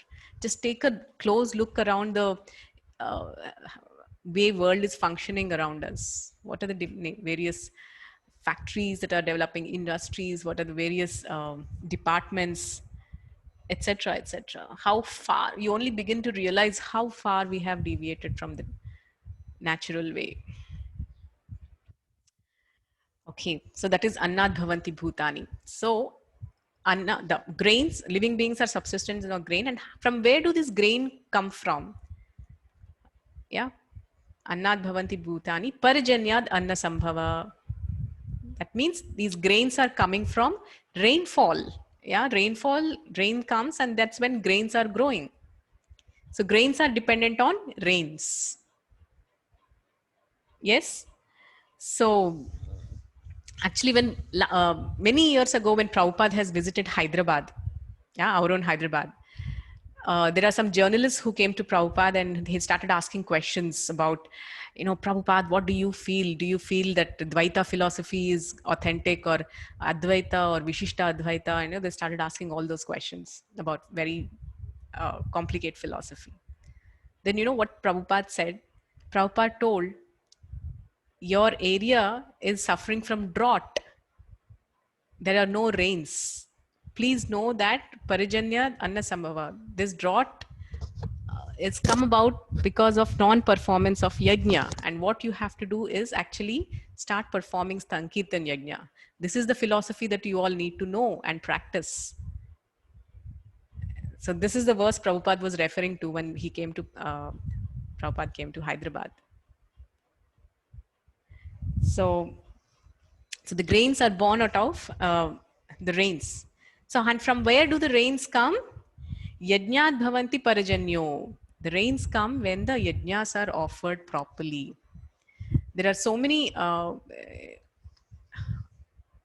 Just take a close look around the way world is functioning around us. What are the various factories that are developing, industries? What are the various departments, etc., etc.? How far you only begin to realize how far we have deviated from the natural way. Okay, so that is Annad Bhavanti Bhutani. So the grains, living beings are subsistence on grain. And from where do this grain come from? Yeah, Annad Bhavanti Bhutani Parjanyad Anna Sambhava. That means these grains are coming from rainfall. Yeah, rain comes, and that's when grains are growing. So grains are dependent on rains. Yes. So actually, when many years ago, when Prabhupada has visited Hyderabad, yeah, our own Hyderabad, there are some journalists who came to Prabhupada and he started asking questions about, Prabhupada, what do you feel? Do you feel that Dvaita philosophy is authentic, or Advaita or Vishishta Advaita? They started asking all those questions about very complicated philosophy. Then what Prabhupada said? Prabhupada told, your area is suffering from drought. There are no rains. Please know that Parijanya Anna Sambhava, this drought it's come about because of non-performance of yajna, and what you have to do is actually start performing Sankirtan yajna. This is the philosophy that you all need to know and practice. So this is the verse Prabhupada was referring to when he came to Prabhupada came to Hyderabad. So the grains are born out of the rains. So and from where do the rains come? Yajnat bhavanti parajanyo. The rains come when the yajnas are offered properly. There are so many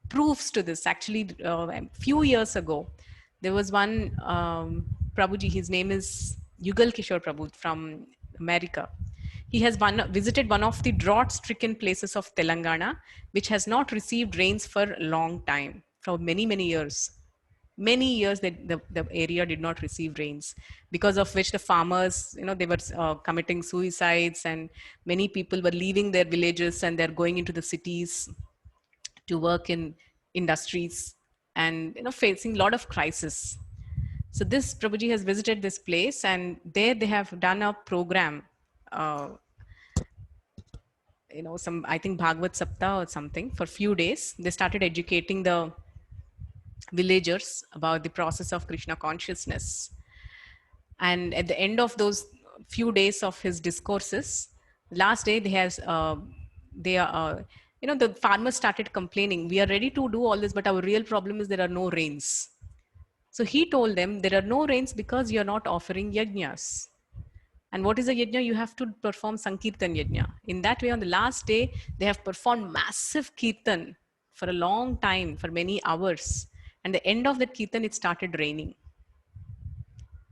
proofs to this. Actually, a few years ago, there was one Prabhuji, his name is Yugal Kishore Prabhu from America. He has visited one of the drought-stricken places of Telangana, which has not received rains for a long time, for many, many years. Many years that the area did not receive rains, because of which the farmers, they were committing suicides, and many people were leaving their villages and they're going into the cities to work in industries and facing a lot of crisis. So this Prabhuji has visited this place, and there they have done a program. some, I think Bhagavad Saptah or something, for a few days. They started educating the villagers about the process of Krishna consciousness. And at the end of those few days of his discourses, last day the farmers started complaining, we are ready to do all this, but our real problem is there are no rains. So he told them there are no rains because you are not offering yajnas. And what is a yajna? You have to perform Sankirtan yajna. In that way, on the last day, they have performed massive kirtan for a long time, for many hours. And the end of that kirtan, it started raining.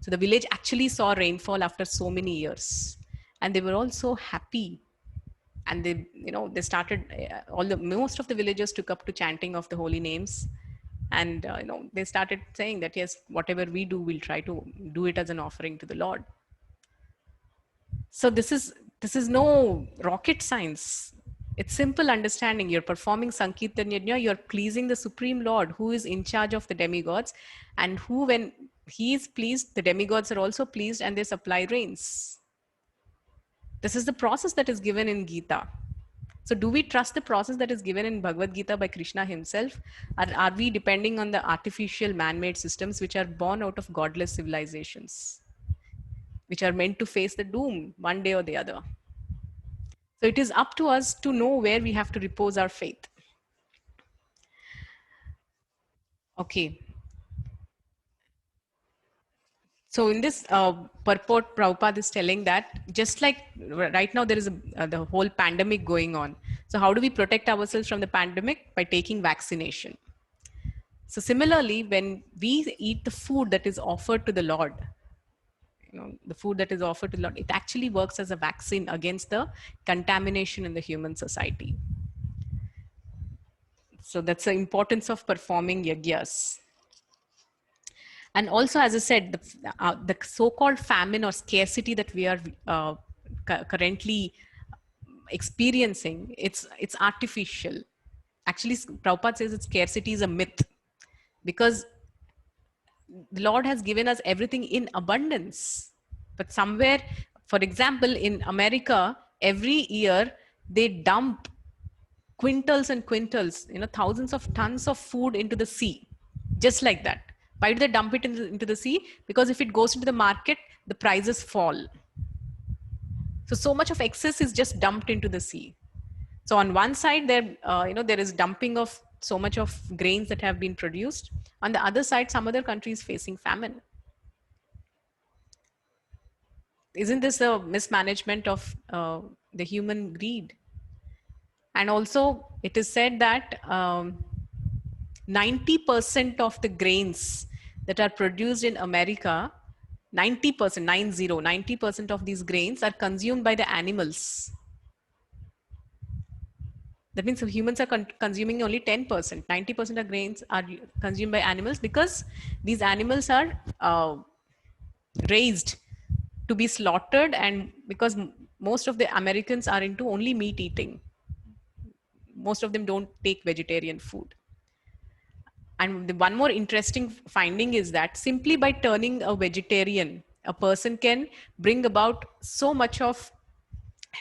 So the village actually saw rainfall after so many years. And they were all so happy. And they started, most of the villagers took up to chanting of the holy names. And they started saying that, yes, whatever we do, we'll try to do it as an offering to the Lord. So this is no rocket science. It's simple understanding. You're performing Sankirtan Yajna, you're pleasing the Supreme Lord who is in charge of the demigods, and who, when he is pleased, the demigods are also pleased and they supply rains. This is the process that is given in Gita. So do we trust the process that is given in Bhagavad Gita by Krishna himself? Or are we depending on the artificial man-made systems which are born out of godless civilizations, which are meant to face the doom one day or the other? So it is up to us to know where we have to repose our faith. Okay. So in this purport, Prabhupada is telling that just like right now there is the whole pandemic going on. So how do we protect ourselves from the pandemic? By taking vaccination. So similarly, when we eat the food that is offered to the Lord, the food that is offered to the Lord, it actually works as a vaccine against the contamination in the human society. So that's the importance of performing yagyas. And also, as I said, the so-called famine or scarcity that we are currently experiencing, it's artificial. Actually, Prabhupada says that scarcity is a myth, because the Lord has given us everything in abundance. But somewhere, for example, in America, every year they dump quintals and quintals, thousands of tons of food into the sea, just like that. Why do they dump it into the sea? Because if it goes into the market, the prices fall. So much of excess is just dumped into the sea. So on one side, there is dumping of so much of grains that have been produced. On the other side, some other countries facing famine. Isn't this a mismanagement of the human greed? And also, it is said that 90% of the grains that are produced in America, 90% of these grains are consumed by the animals. That means humans are consuming only 10%. 90% of grains are consumed by animals, because these animals are raised to be slaughtered, and because most of the Americans are into only meat eating. Most of them don't take vegetarian food. And the one more interesting finding is that simply by turning a vegetarian, a person can bring about so much of,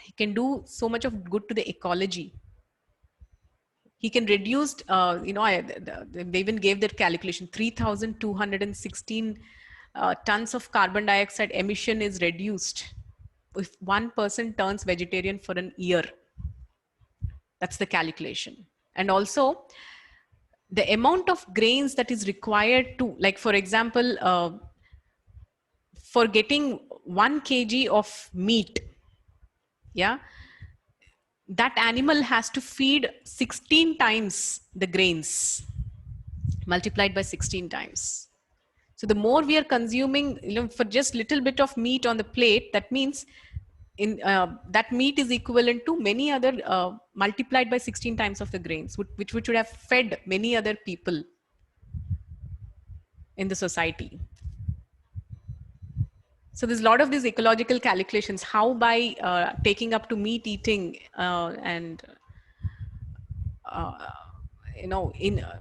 he can do so much of good to the ecology. He can reduce, they even gave that calculation, 3,216 tons of carbon dioxide emission is reduced if one person turns vegetarian for an year. That's the calculation. And also, the amount of grains that is required to, like, for example, for getting 1 kg of meat, that animal has to feed 16 times the grains, multiplied by 16 times. So the more we are consuming, for just little bit of meat on the plate, that means that meat is equivalent to many other, multiplied by 16 times of the grains, which would have fed many other people in the society. So there's a lot of these ecological calculations, how by taking up to meat eating and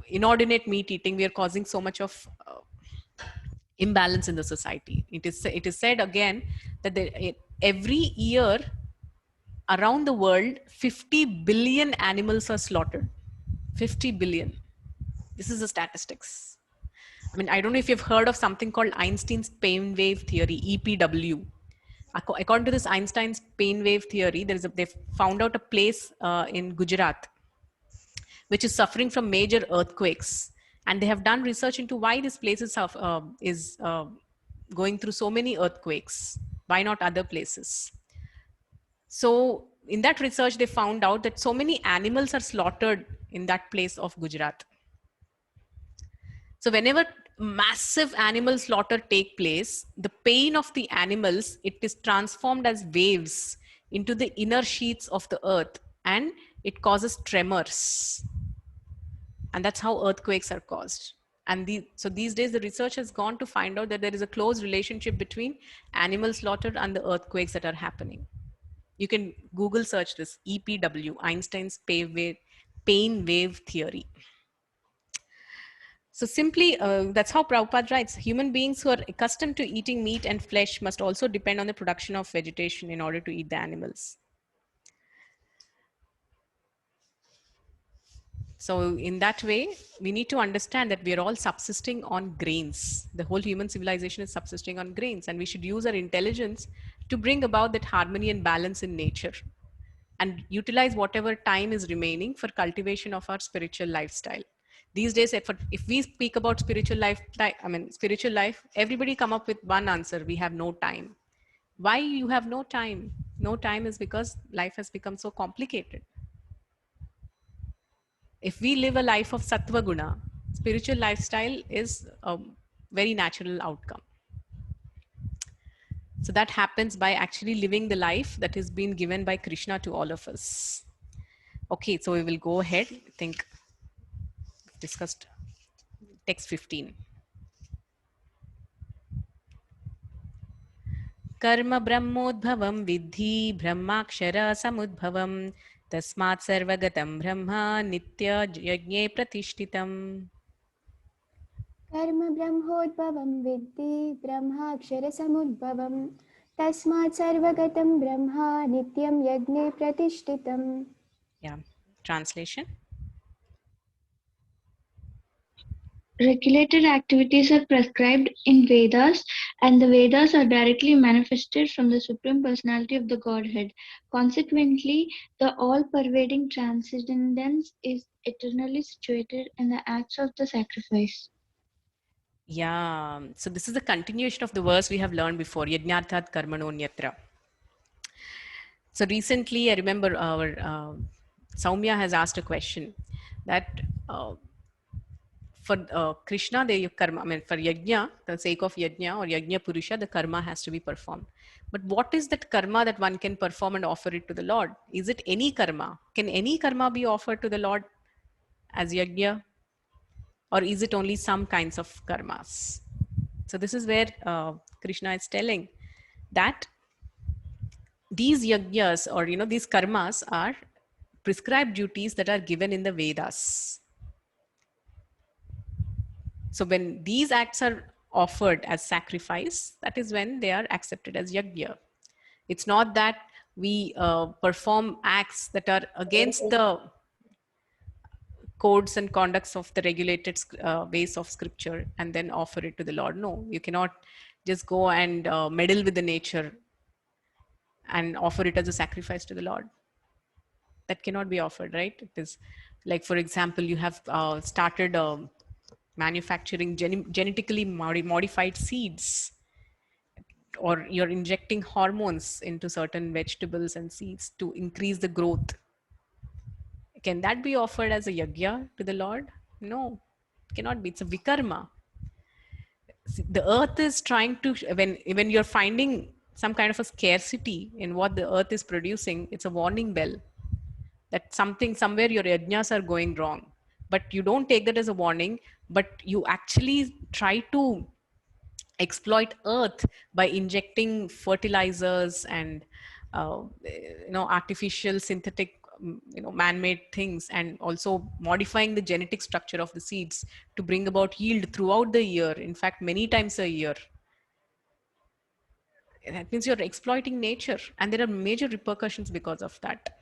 inordinate meat eating, we are causing so much of imbalance in the society. It is said again that every year around the world, 50 billion animals are slaughtered. 50 billion. This is the statistics. I mean, I don't know if you've heard of something called Einstein's pain wave theory, EPW. According to this Einstein's pain wave theory, they've found out a place in Gujarat which is suffering from major earthquakes, and they have done research into why this place is going through so many earthquakes. Why not other places? So in that research, they found out that so many animals are slaughtered in that place of Gujarat. So whenever massive animal slaughter take place, the pain of the animals, it is transformed as waves into the inner sheets of the earth, and it causes tremors. And that's how earthquakes are caused. And so these days, the research has gone to find out that there is a close relationship between animal slaughter and the earthquakes that are happening. You can Google search this, EPW, Einstein's pain wave theory. So simply, that's how Prabhupada writes, human beings who are accustomed to eating meat and flesh must also depend on the production of vegetation in order to eat the animals. So in that way, we need to understand that we are all subsisting on grains. The whole human civilization is subsisting on grains, and we should use our intelligence to bring about that harmony and balance in nature, and utilize whatever time is remaining for cultivation of our spiritual lifestyle. These days, if we speak about spiritual life, everybody come up with one answer: we have no time. Why you have no time? No time is because life has become so complicated. If we live a life of sattva guna, spiritual lifestyle is a very natural outcome. So that happens by actually living the life that has been given by Krishna to all of us. Okay, so we will go ahead. I think discussed text 15. Karma brahmodbhavam vidhi brahmakshara samudbhavam tasmat sarvagatam brahma nitya yajne pratishtitam. Karma brahmodbhavam vidhi brahmakshara samudbhavam tasmat sarvagatam brahma nityam yagne pratishtitam. Yeah, translation. Regulated activities are prescribed in Vedas, and the Vedas are directly manifested from the Supreme Personality of the Godhead. Consequently, the all-pervading transcendence is eternally situated in the acts of the sacrifice. Yeah, so this is a continuation of the verse we have learned before, Yajnarthat Karmanonyatra. So recently, I remember our Saumya has asked a question that for Krishna, the karma, I mean, for yajna, the sake of yajna or yajna purusha, the karma has to be performed. But what is that karma that one can perform and offer it to the Lord? Is it any karma? Can any karma be offered to the Lord as yajna? Or is it only some kinds of karmas? So this is where Krishna is telling that these yajnas or these karmas are prescribed duties that are given in the Vedas. So when these acts are offered as sacrifice, that is when they are accepted as yajna. It's not that we perform acts that are against the codes and conducts of the regulated ways of scripture and then offer it to the Lord. No, you cannot just go and meddle with the nature and offer it as a sacrifice to the Lord. That cannot be offered, right? It is like, for example, you have started manufacturing genetically modified seeds, or you're injecting hormones into certain vegetables and seeds to increase the growth. Can that be offered as a yajna to the Lord? No, it cannot be. It's a vikarma. See, the earth is trying to, when you're finding some kind of a scarcity in what the earth is producing, it's a warning bell that somewhere your yajnas are going wrong. But you don't take that as a warning, but you actually try to exploit earth by injecting fertilizers and artificial synthetic man-made things, and also modifying the genetic structure of the seeds to bring about yield throughout the year, in fact many times a year. That means you're exploiting nature, and there are major repercussions because of that.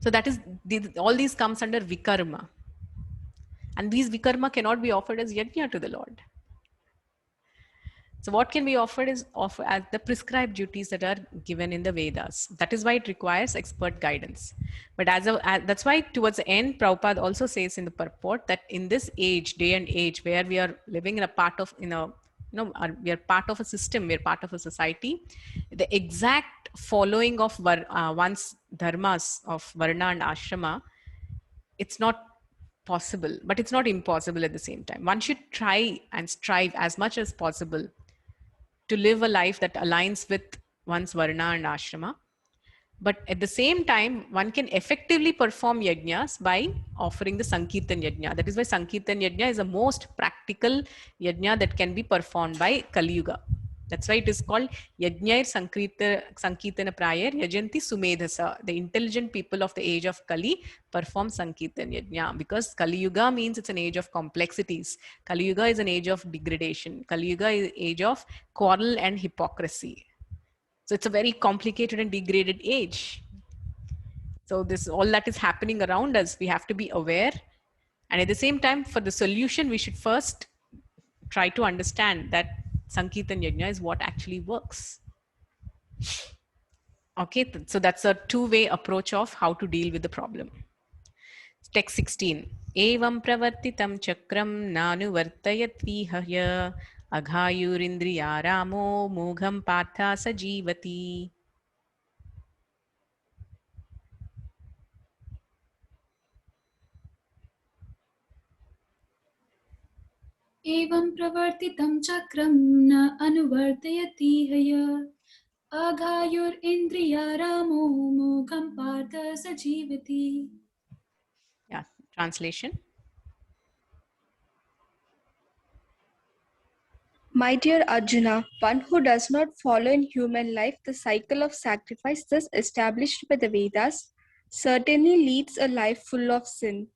So that is, all these comes under vikarma. And these vikarma cannot be offered as yajna to the Lord. So what can be offered is offered as the prescribed duties that are given in the Vedas. That is why it requires expert guidance. But that's why towards the end, Prabhupada also says in the purport that in this age, day and age, where we are living in a part of, we are part of a system, we are part of a society, the exact following of one's dharmas of varna and ashrama, it's not possible, but it's not impossible at the same time. One should try and strive as much as possible to live a life that aligns with one's varna and ashrama. But at the same time, one can effectively perform yajnas by offering the Sankirtan yajna. That is why Sankirtan yajna is the most practical yajna that can be performed by Kali Yuga. That's why it is called Yajnair Sankirtana Prayar Yajanti Sumedhasa. The intelligent people of the age of Kali perform Sankirtan Yajna, because Kali Yuga means it's an age of complexities. Kali Yuga is an age of degradation. Kali Yuga is an age of quarrel and hypocrisy. So it's a very complicated and degraded age. So this, all that is happening around us, we have to be aware. And at the same time, for the solution, we should first try to understand that Sankirtan Yajna is what actually works. Okay, so that's a two-way approach of how to deal with the problem. Text 16. Evam pravartitam chakram nanu vartayatvihaya aghayurindriyaramo mugham partha sajivati. एवं प्रवर्तितं चक्रं न अनुवर्तयति हय अघायुरिन्द्रियारामो मोघं Partha सजीवति. Yeah, translation. My dear Arjuna, one who does not follow in human life the cycle of sacrifice thus established by the Vedas certainly leads a life full of sin.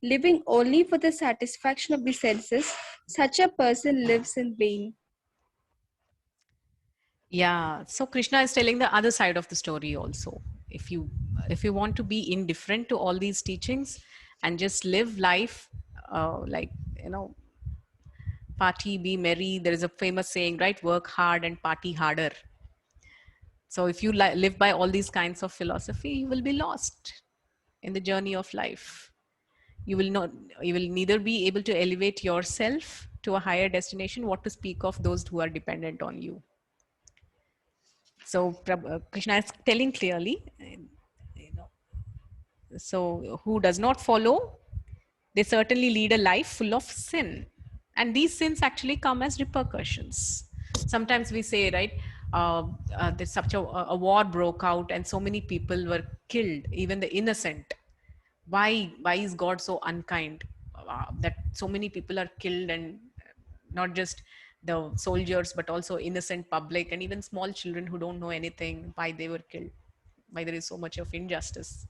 Living only for the satisfaction of the senses, such a person lives in vain. Yeah, so Krishna is telling the other side of the story also. If you want to be indifferent to all these teachings and just live life like, party, be merry. There is a famous saying, right? Work hard and party harder. So if you live by all these kinds of philosophy, you will be lost in the journey of life. You will neither be able to elevate yourself to a higher destination, what to speak of those who are dependent on you. So Krishna is telling clearly, so who does not follow, they certainly lead a life full of sin. And these sins actually come as repercussions. Sometimes we say, right, there's such a war broke out and so many people were killed, even the innocent. Why is God so unkind that so many people are killed, and not just the soldiers, but also innocent public and even small children who don't know anything, why they were killed, why there is so much of injustice.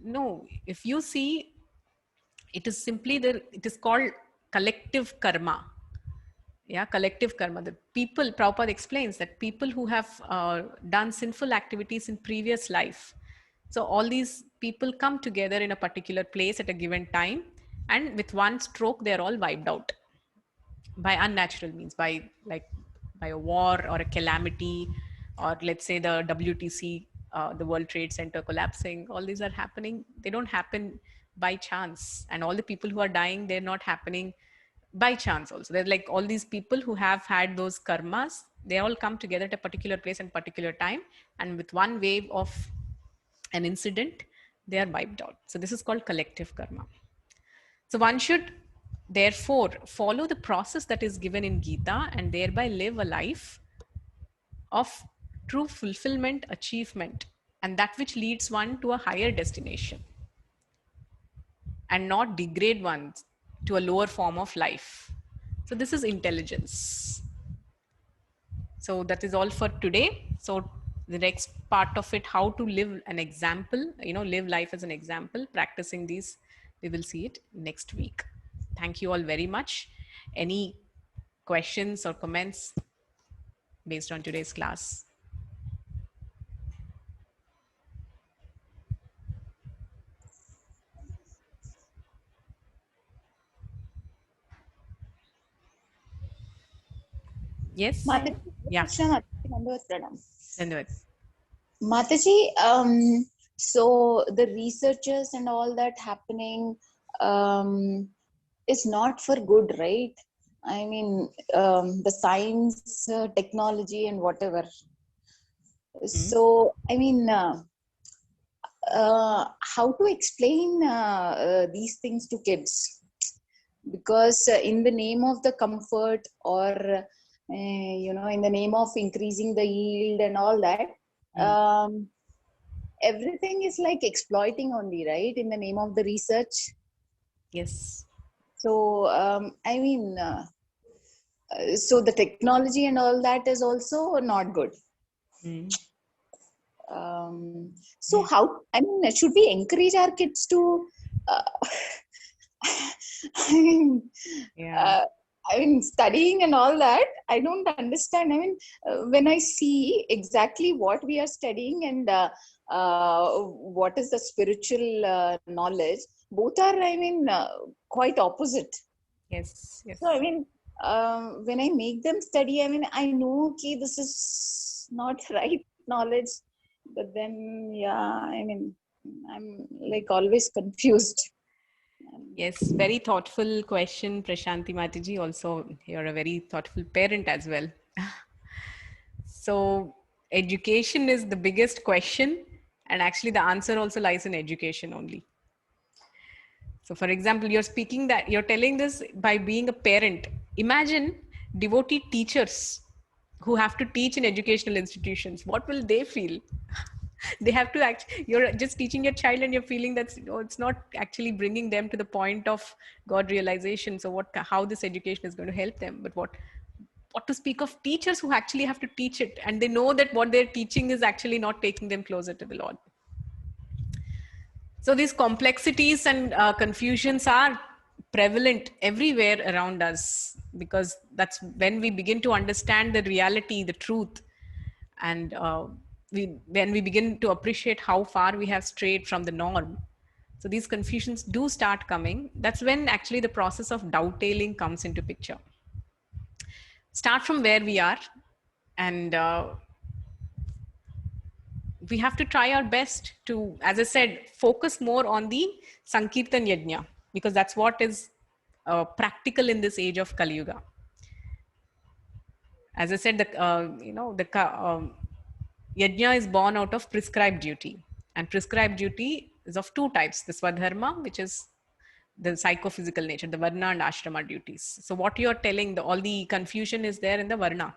No, if you see, it is simply it is called collective karma. Yeah, collective karma. The people, Prabhupada explains that people who have done sinful activities in previous life, so all these people come together in a particular place at a given time, and with one stroke, they're all wiped out by unnatural means, by a war or a calamity, or let's say the WTC, the World Trade Center collapsing. All these are happening. They don't happen by chance. And all the people who are dying, they're not happening by chance also. They're like all these people who have had those karmas, they all come together at a particular place and particular time. And with one wave of an incident, they are wiped out. So this is called collective karma. So one should therefore follow the process that is given in Gita and thereby live a life of true fulfillment, achievement, and that which leads one to a higher destination, and not degrade one to a lower form of life. So this is intelligence. So that is all for today. So the next part of it, how to live an example, live life as an example, practicing these, we will see it next week. Thank you all very much. Any questions or comments? based on today's class? Yes? Mataji, Yeah. Dandavad. Mataji, so the researchers and all that happening is not for good, right? I mean, the science, technology, and whatever. So, I mean, how to explain these things to kids? Because in the name of the comfort, or in the name of increasing the yield and all that, everything is like exploiting only, right? In the name of the research. Yes. So I mean, so the technology and all that is also not good. So how, I mean, should we encourage our kids to I mean, studying and all that? I don't understand. I mean, when I see exactly what we are studying and what is the spiritual knowledge, both are, I mean, quite opposite. Yes, yes. So, I mean, when I make them study, I mean, I know, okay, this is not right knowledge, but then, yeah, I mean, I'm like always confused. Yes, very thoughtful question, Prashanti Mataji. Also, you're a very thoughtful parent as well. So, education is the biggest question, and actually, the answer also lies in education only. So, for example, you're telling this by being a parent. Imagine devotee teachers who have to teach in educational institutions. What will they feel? They have to you're just teaching your child and you're feeling that it's not actually bringing them to the point of God realization. So how this education is going to help them? But what to speak of teachers who actually have to teach it, and they know that what they're teaching is actually not taking them closer to the Lord. So these complexities and confusions are prevalent everywhere around us, because that's when we begin to understand the reality, the truth, and when we begin to appreciate how far we have strayed from the norm. So these confusions do start coming. That's when actually the process of dovetailing comes into picture. Start from where we are, and we have to try our best to, as I said, focus more on the Sankirtan Yajna, because that's what is practical in this age of Kali Yuga. As I said, the Yajna is born out of prescribed duty, and prescribed duty is of two types: the Swadharma, which is the psychophysical nature, the Varna and Ashrama duties. So what you're telling, all the confusion is there in the Varna,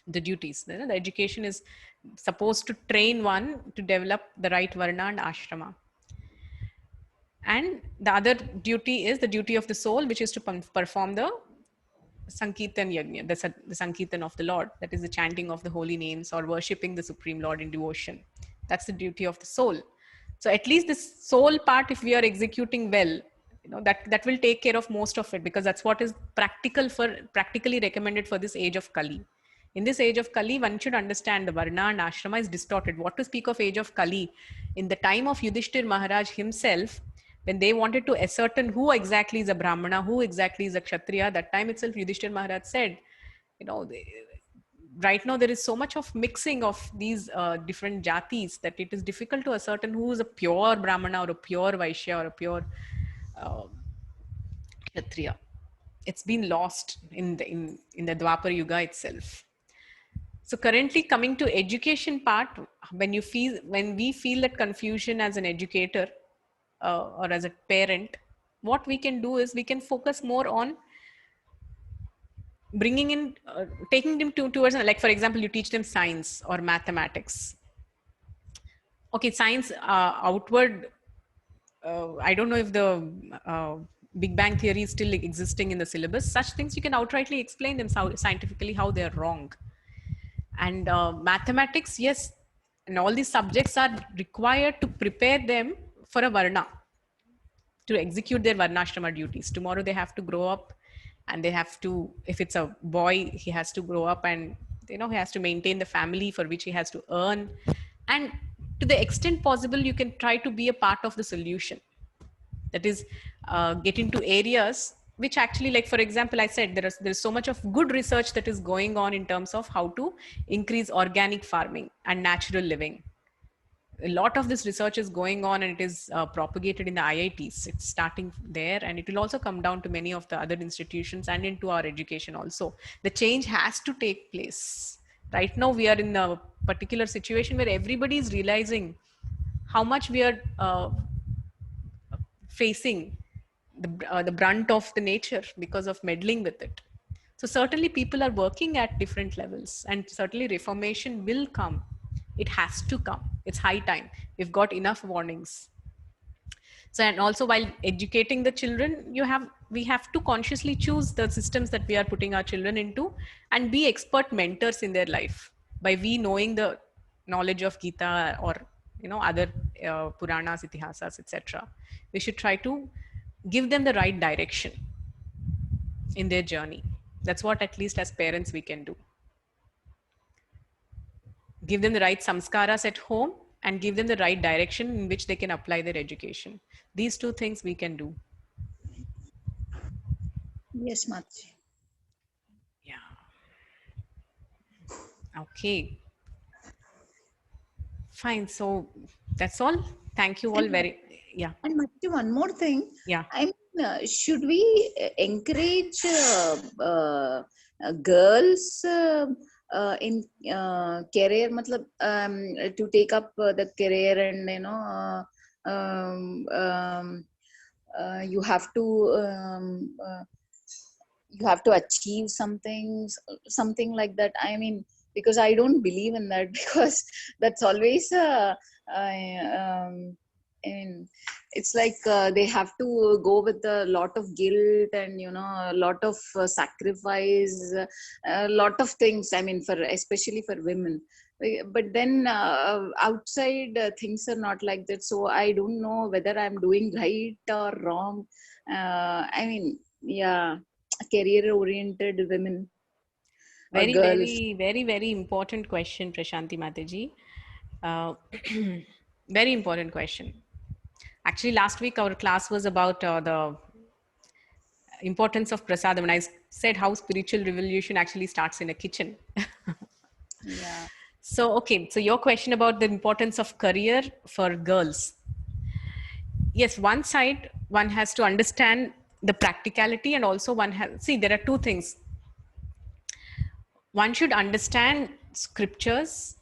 the duties. The education is supposed to train one to develop the right Varna and Ashrama. And the other duty is the duty of the soul, which is to perform the Sankirtan Yajna, the Sankirtan of the Lord, that is the chanting of the holy names or worshipping the Supreme Lord in devotion. That's the duty of the soul. So at least this soul part, if we are executing well, that will take care of most of it, because that's what is practically recommended for this age of Kali. In this age of Kali, one should understand the Varna and Ashrama is distorted. What to speak of age of Kali? In the time of Yudhishthir Maharaj himself, when they wanted to ascertain who exactly is a Brahmana, who exactly is a Kshatriya, that time itself Yudhishthir Maharaj said, right now there is so much of mixing of these different jatis that it is difficult to ascertain who is a pure Brahmana or a pure Vaishya or a pure Kshatriya. It's been lost in the Dwapar Yuga itself. So currently, coming to education part, when we feel that confusion as an educator or as a parent, what we can do is we can focus more on bringing in, taking them towards, like for example, you teach them science or mathematics. Okay, science outward. I don't know if the Big Bang theory is still existing in the syllabus. Such things you can outrightly explain them scientifically how they are wrong. And mathematics, yes, and all these subjects are required to prepare them for a Varna, to execute their Varnashrama duties. Tomorrow they have to grow up, and they have to, if it's a boy, he has to grow up and he has to maintain the family for which he has to earn. And to the extent possible, you can try to be a part of the solution. That is, get into areas which actually, like for example, I said there's so much of good research that is going on in terms of how to increase organic farming and natural living. A lot of this research is going on, and it is propagated in the IITs. It's starting there, and it will also come down to many of the other institutions and into our education also. The change has to take place. Right now, we are in a particular situation where everybody is realizing how much we are facing the brunt of the nature because of meddling with it. So certainly people are working at different levels, and certainly reformation will come. It has to come. It's high time. We've got enough warnings. So, and also while educating the children, we have to consciously choose the systems that we are putting our children into, and be expert mentors in their life by we knowing the knowledge of Gita or other Puranas, Itihasas, etc. We should try to give them the right direction in their journey. That's what at least as parents we can do. Give them the right samskaras at home and give them the right direction in which they can apply their education. These two things we can do. Yes, Mataji. Yeah. Okay. Fine. So that's all. Thank you all very. Yeah. And Mataji, one more thing. Yeah. I mean, should we encourage girls in career, to take up the career, and you have to achieve something like that. I mean, because I don't believe in that, because that's always I mean, it's like they have to go with a lot of guilt and a lot of sacrifice, a lot of things. I mean, especially for women. But then outside things are not like that. So I don't know whether I'm doing right or wrong. I mean, yeah, career-oriented women. Very, very, very, very important question, Prashanti Mataji. Very important question. Actually, last week our class was about the importance of prasadam, and I said how spiritual revolution actually starts in a kitchen. Yeah. So, okay. So your question about the importance of career for girls. Yes, one side, one has to understand the practicality, and also there are two things. One should understand scriptures,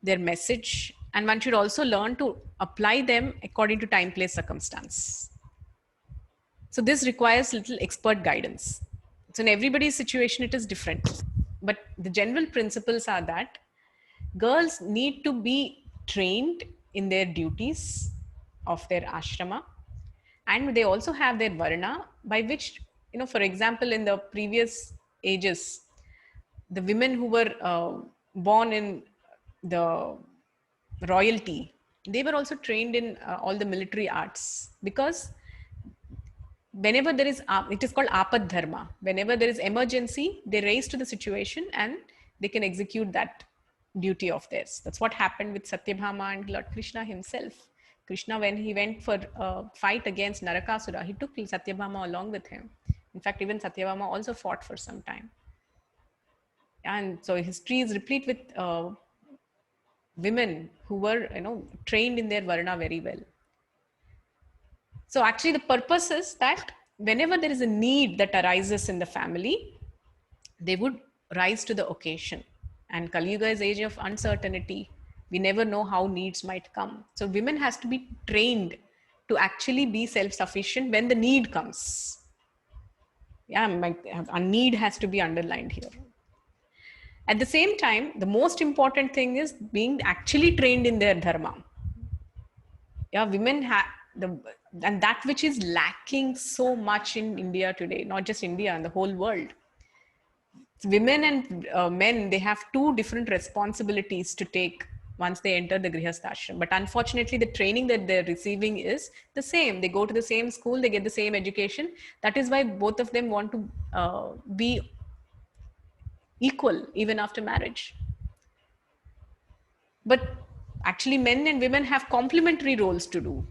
their message, and one should also learn to apply them according to time, place, circumstance. So this requires little expert guidance. So in everybody's situation, it is different. But the general principles are that girls need to be trained in their duties of their ashrama, and they also have their varna, by which, for example, in the previous ages, the women who were born in the royalty, they were also trained in all the military arts, because whenever there is, it is called apad dharma. Whenever there is emergency, they raise to the situation and they can execute that duty of theirs. That's what happened with Satyabhama and Lord Krishna himself. Krishna, when he went for a fight against Narakasura, he took Satyabhama along with him. In fact, even Satyabhama also fought for some time. And so history is replete with women who were, trained in their varna very well. So actually the purpose is that whenever there is a need that arises in the family, they would rise to the occasion. And Kali Yuga is age of uncertainty. We never know how needs might come. So women has to be trained to actually be self-sufficient when the need comes. Yeah, a need has to be underlined here. At the same time, the most important thing is being actually trained in their dharma. Yeah, women have and that which is lacking so much in India today, not just India, and the whole world. Women and men, they have two different responsibilities to take once they enter the Grihastha ashram. But unfortunately, the training that they're receiving is the same. They go to the same school, they get the same education. That is why both of them want to be equal even after marriage. But actually men and women have complementary roles to do.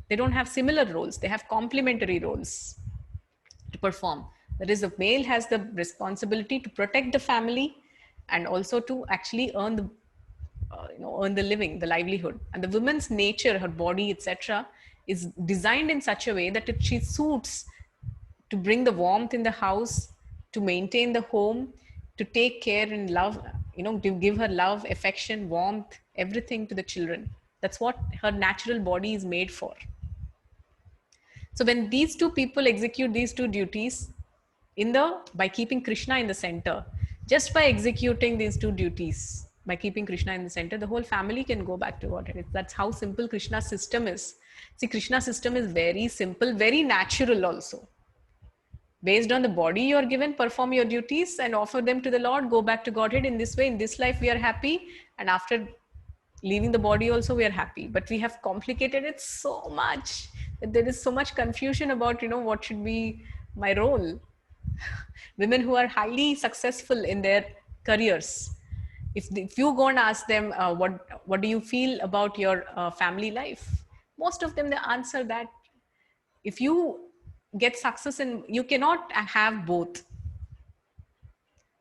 They don't have similar roles, they have complementary roles to perform. That is, the male has the responsibility to protect the family and also to actually earn the earn the living, the livelihood. And the woman's nature, her body, etc., is designed in such a way that she suits to bring the warmth in the house, to maintain the home, to take care and love, to give her love, affection, warmth, everything to the children. That's what her natural body is made for. So when these two people execute these two duties by keeping Krishna in the center, just by executing these two duties, by keeping Krishna in the center, the whole family can go back to what it is. That's how simple Krishna's system is. See, Krishna's system is very simple, very natural also. Based on the body you are given, perform your duties and offer them to the Lord, go back to Godhead. In this way, in this life, we are happy. And after leaving the body also, we are happy. But we have complicated it so much that there is so much confusion about, what should be my role. Women who are highly successful in their careers, if you go and ask them, what do you feel about your family life? Most of them, they answer that if you get success you cannot have both.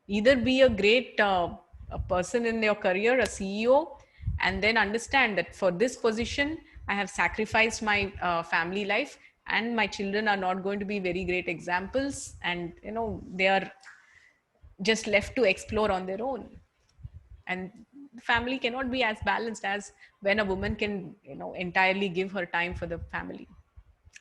Either be a great a person in your career, a CEO, and then understand that for this position, I have sacrificed my family life, and my children are not going to be very great examples, and they are just left to explore on their own. And family cannot be as balanced as when a woman can entirely give her time for the family.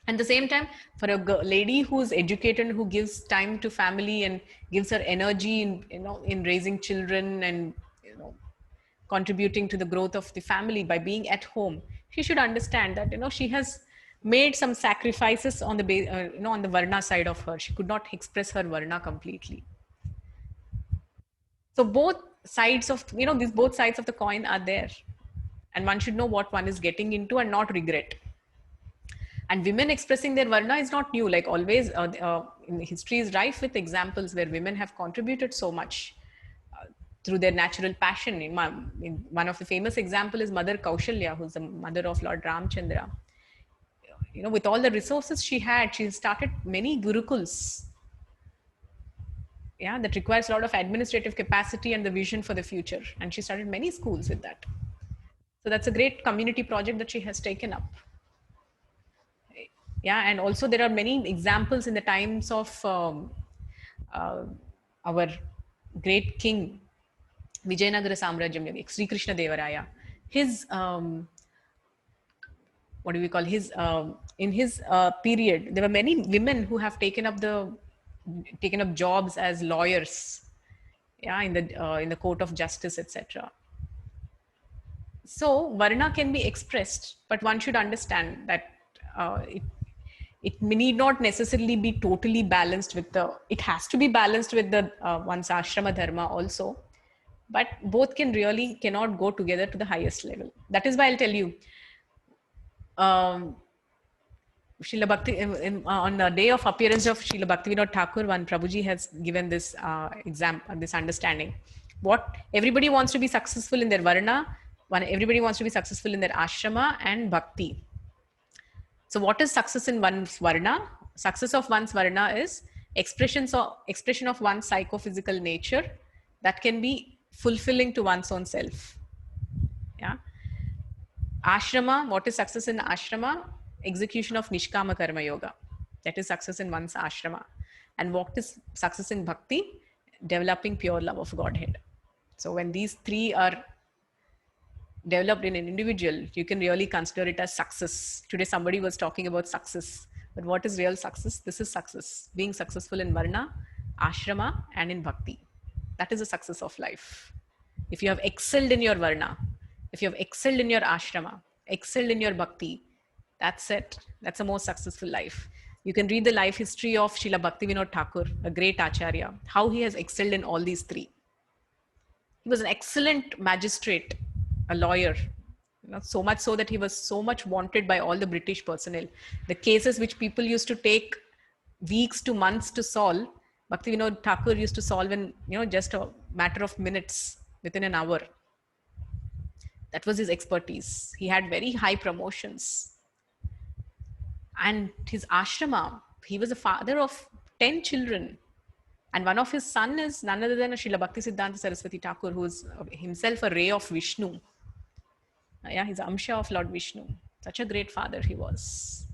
At the same time, for a lady who's educated, who gives time to family and gives her energy in raising children and contributing to the growth of the family by being at home, she should understand that she has made some sacrifices on the on the varna side of her. She could not express her varna completely. So both sides of these both sides of the coin are there, and one should know what one is getting into and not regret. And women expressing their varna is not new. Like always, in history is rife with examples where women have contributed so much through their natural passion. In one of the famous example is Mother Kaushalya, who's the mother of Lord Ramchandra. With all the resources she had, she started many gurukuls. Yeah, that requires a lot of administrative capacity and the vision for the future. And she started many schools with that. So that's a great community project that she has taken up. Yeah, and also there are many examples in the times of our great king, Vijayanagara Samrajyam, Sri Krishna Devaraya. His, what do we call, his, in his period, there were many women who have taken up jobs as lawyers, yeah, in the court of justice, etc. So varna can be expressed, but one should understand that it need not necessarily be totally balanced with it has to be balanced with the one's ashrama dharma also, but both cannot go together to the highest level. That is why I'll tell you, Srila Bhakti, on the day of appearance of Srila Bhaktivinoda Thakur, one Prabhuji has given this this understanding. What everybody wants to be successful in their varna, everybody wants to be successful in their ashrama and bhakti. So what is success in one's varna? Success of one's varna is expression of one's psychophysical nature that can be fulfilling to one's own self. Yeah. Ashrama, what is success in ashrama? Execution of Nishkama Karma Yoga. That is success in one's ashrama. And what is success in bhakti? Developing pure love of Godhead. So when these three are developed in an individual, you can really consider it as success. Today somebody was talking about success, but what is real success? This is success. Being successful in varna, ashrama, and in bhakti. That is the success of life. If you have excelled in your varna, if you have excelled in your ashrama, excelled in your bhakti, that's it. That's a more successful life. You can read the life history of Srila Bhaktivinoda Thakur, a great acharya, how he has excelled in all these three. He was an excellent magistrate, a lawyer, so much so that he was so much wanted by all the British personnel. The cases which people used to take weeks to months to solve, Bhakti Vinod Thakur used to solve in, just a matter of minutes, within an hour. That was his expertise. He had very high promotions. And his ashrama, he was a father of 10 children. And one of his sons is none other than Srila Bhakti Siddhanta Saraswati Thakur, who is himself a ray of Vishnu. Yeah, he's Amsha of Lord Vishnu. Such a great father he was.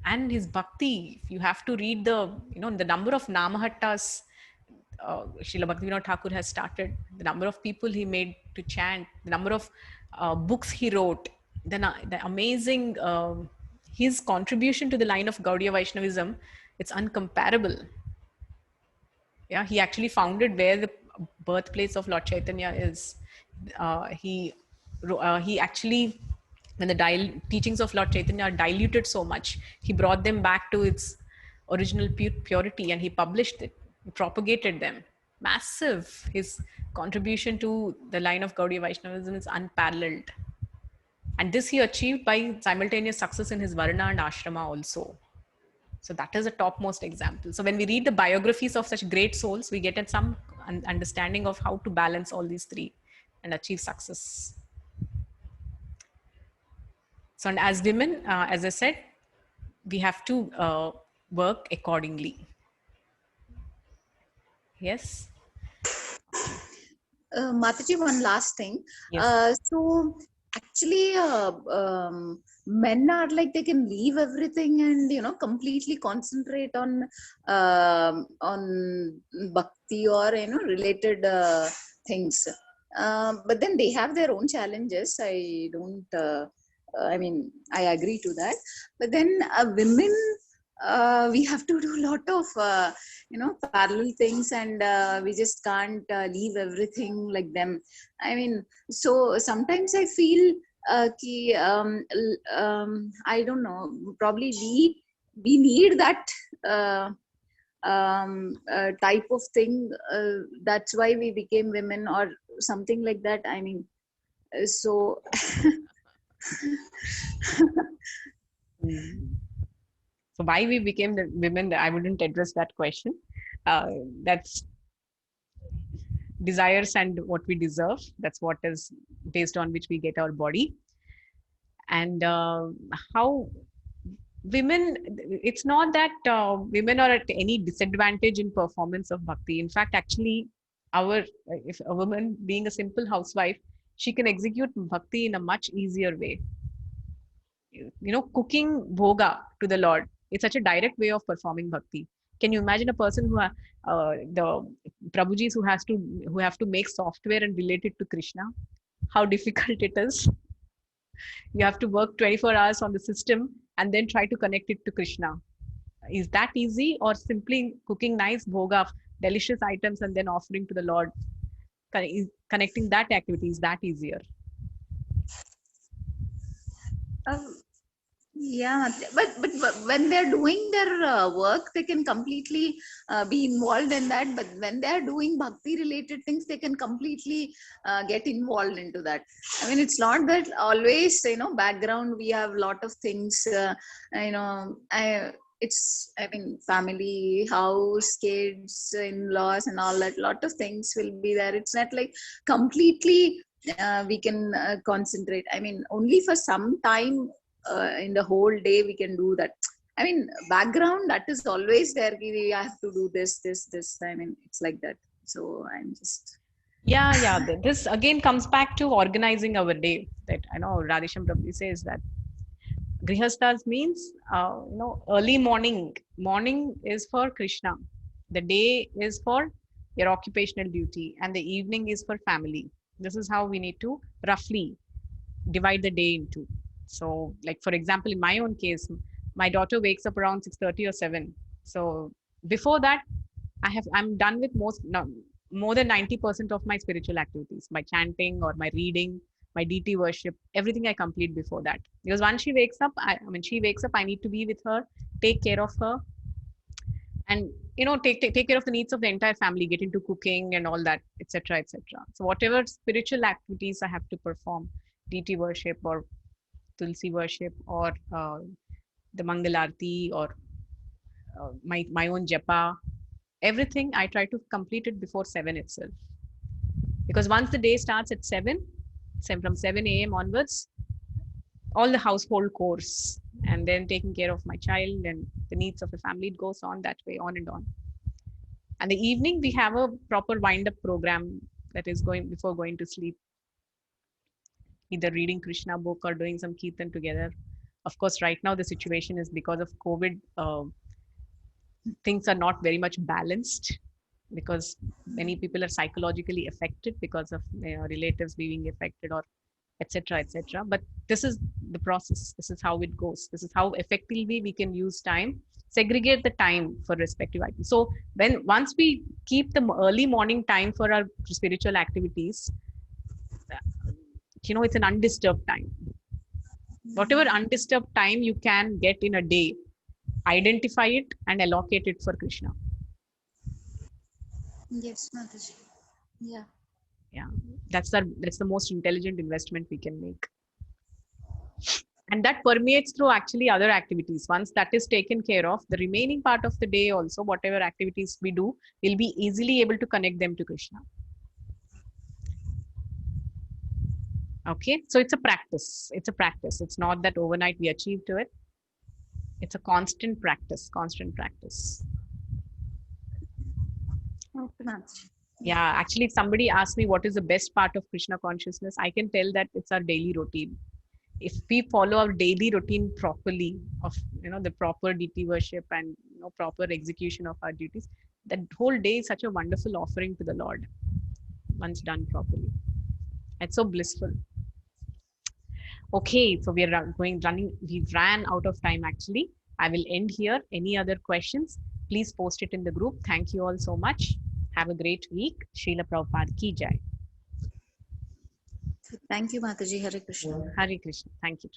And his bhakti, you have to read the number of Namahattas Srila Bhakti Vinod Thakur has started, the number of people he made to chant, the number of books he wrote, the amazing, his contribution to the line of Gaudiya Vaishnavism, it's uncomparable. Yeah, he actually founded where the birthplace of Lord Chaitanya is. He actually, when the teachings of Lord Chaitanya are diluted so much, he brought them back to its original purity, and he published it, he propagated them. Massive. His contribution to the line of Gaudiya Vaishnavism is unparalleled. And this he achieved by simultaneous success in his Varna and Ashrama also. So that is a topmost example. So when we read the biographies of such great souls, we get some understanding of how to balance all these three and achieve success. So, and as women, as I said, we have to work accordingly. Yes. Mataji, one last thing. Yes. So actually, men are like, they can leave everything and completely concentrate on bhakti or related things. But then they have their own challenges. I don't. I agree to that. But then women, we have to do a lot of parallel things, and we just can't leave everything like them. So sometimes I feel I don't know, probably we need that type of thing. That's why we became women or something like that. So So why we became the women, I wouldn't address that question. That's desires and what we deserve. That's what is based on which we get our body. And how women, it's not that women are at any disadvantage in performance of bhakti. In fact, actually, if a woman being a simple housewife, she can execute bhakti in a much easier way. Cooking bhoga to the Lord, it's such a direct way of performing bhakti. Can you imagine a person who the Prabhujis who have to make software and relate it to Krishna? How difficult it is. You have to work 24 hours on the system and then try to connect it to Krishna. Is that easy? Or simply cooking nice bhoga, delicious items, and then offering to the Lord? Connecting that activity, is that easier? Yeah, but when they're doing their work, they can completely be involved in that. But when they're doing bhakti related things, they can completely get involved into that. It's not that always, background, we have a lot of things, it's, family, house, kids, in-laws and all that, lot of things will be there. It's not like completely we can concentrate. Only for some time in the whole day we can do that. Background, that is always there. We have to do this. It's like that. So I'm just... Yeah. This again comes back to organizing our day. That I know Radhesham Prabhu says that Grihasthas means, early morning. Morning is for Krishna. The day is for your occupational duty, and the evening is for family. This is how we need to roughly divide the day into. So, like for example, in my own case, my daughter wakes up around 6:30 or 7. So before that, I'm done with more than 90% of my spiritual activities, my chanting or my reading, my DT worship, everything I complete before that. Because once she wakes up, I need to be with her, take care of her, and take care of the needs of the entire family, get into cooking and all that, etc. So whatever spiritual activities I have to perform, DT worship or Tulsi worship or the Mangalarti or my own japa, Everything I try to complete it before 7 itself. Because once the day starts at 7, from 7 a.m. onwards, all the household chores and then taking care of my child and the needs of the family, it goes on that way, on and on. And the evening, we have a proper wind-up program that is going before going to sleep. Either reading Krishna book or doing some kirtan together. Of course, right now the situation is because of COVID, things are not very much balanced because many people are psychologically affected because of relatives being affected or etc. etc. But this is the process. This is how it goes. This is how effectively we can use time, segregate the time for respective items. So once we keep the early morning time for our spiritual activities, it's an undisturbed time. Whatever undisturbed time you can get in a day, identify it and allocate it for Krishna. Yes, Mataji. Yeah. That's the most intelligent investment we can make. And that permeates through actually other activities. Once that is taken care of, the remaining part of the day also, whatever activities we do, we'll be easily able to connect them to Krishna. Okay, so it's a practice. It's a practice. It's not that overnight we achieve to it. It's a constant practice, Okay, Mataji. Yeah, actually, if somebody asks me what is the best part of Krishna consciousness, I can tell that it's our daily routine. If we follow our daily routine properly of the proper deity worship and proper execution of our duties, that whole day is such a wonderful offering to the Lord once done properly. It's so blissful. Okay, so we ran out of time actually. I will end here. Any other questions, please post it in the group. Thank you all so much. Have a great week. Srila Prabhupada ki jai. Thank you, Mataji. Hare Krishna. Hare Krishna. Thank you.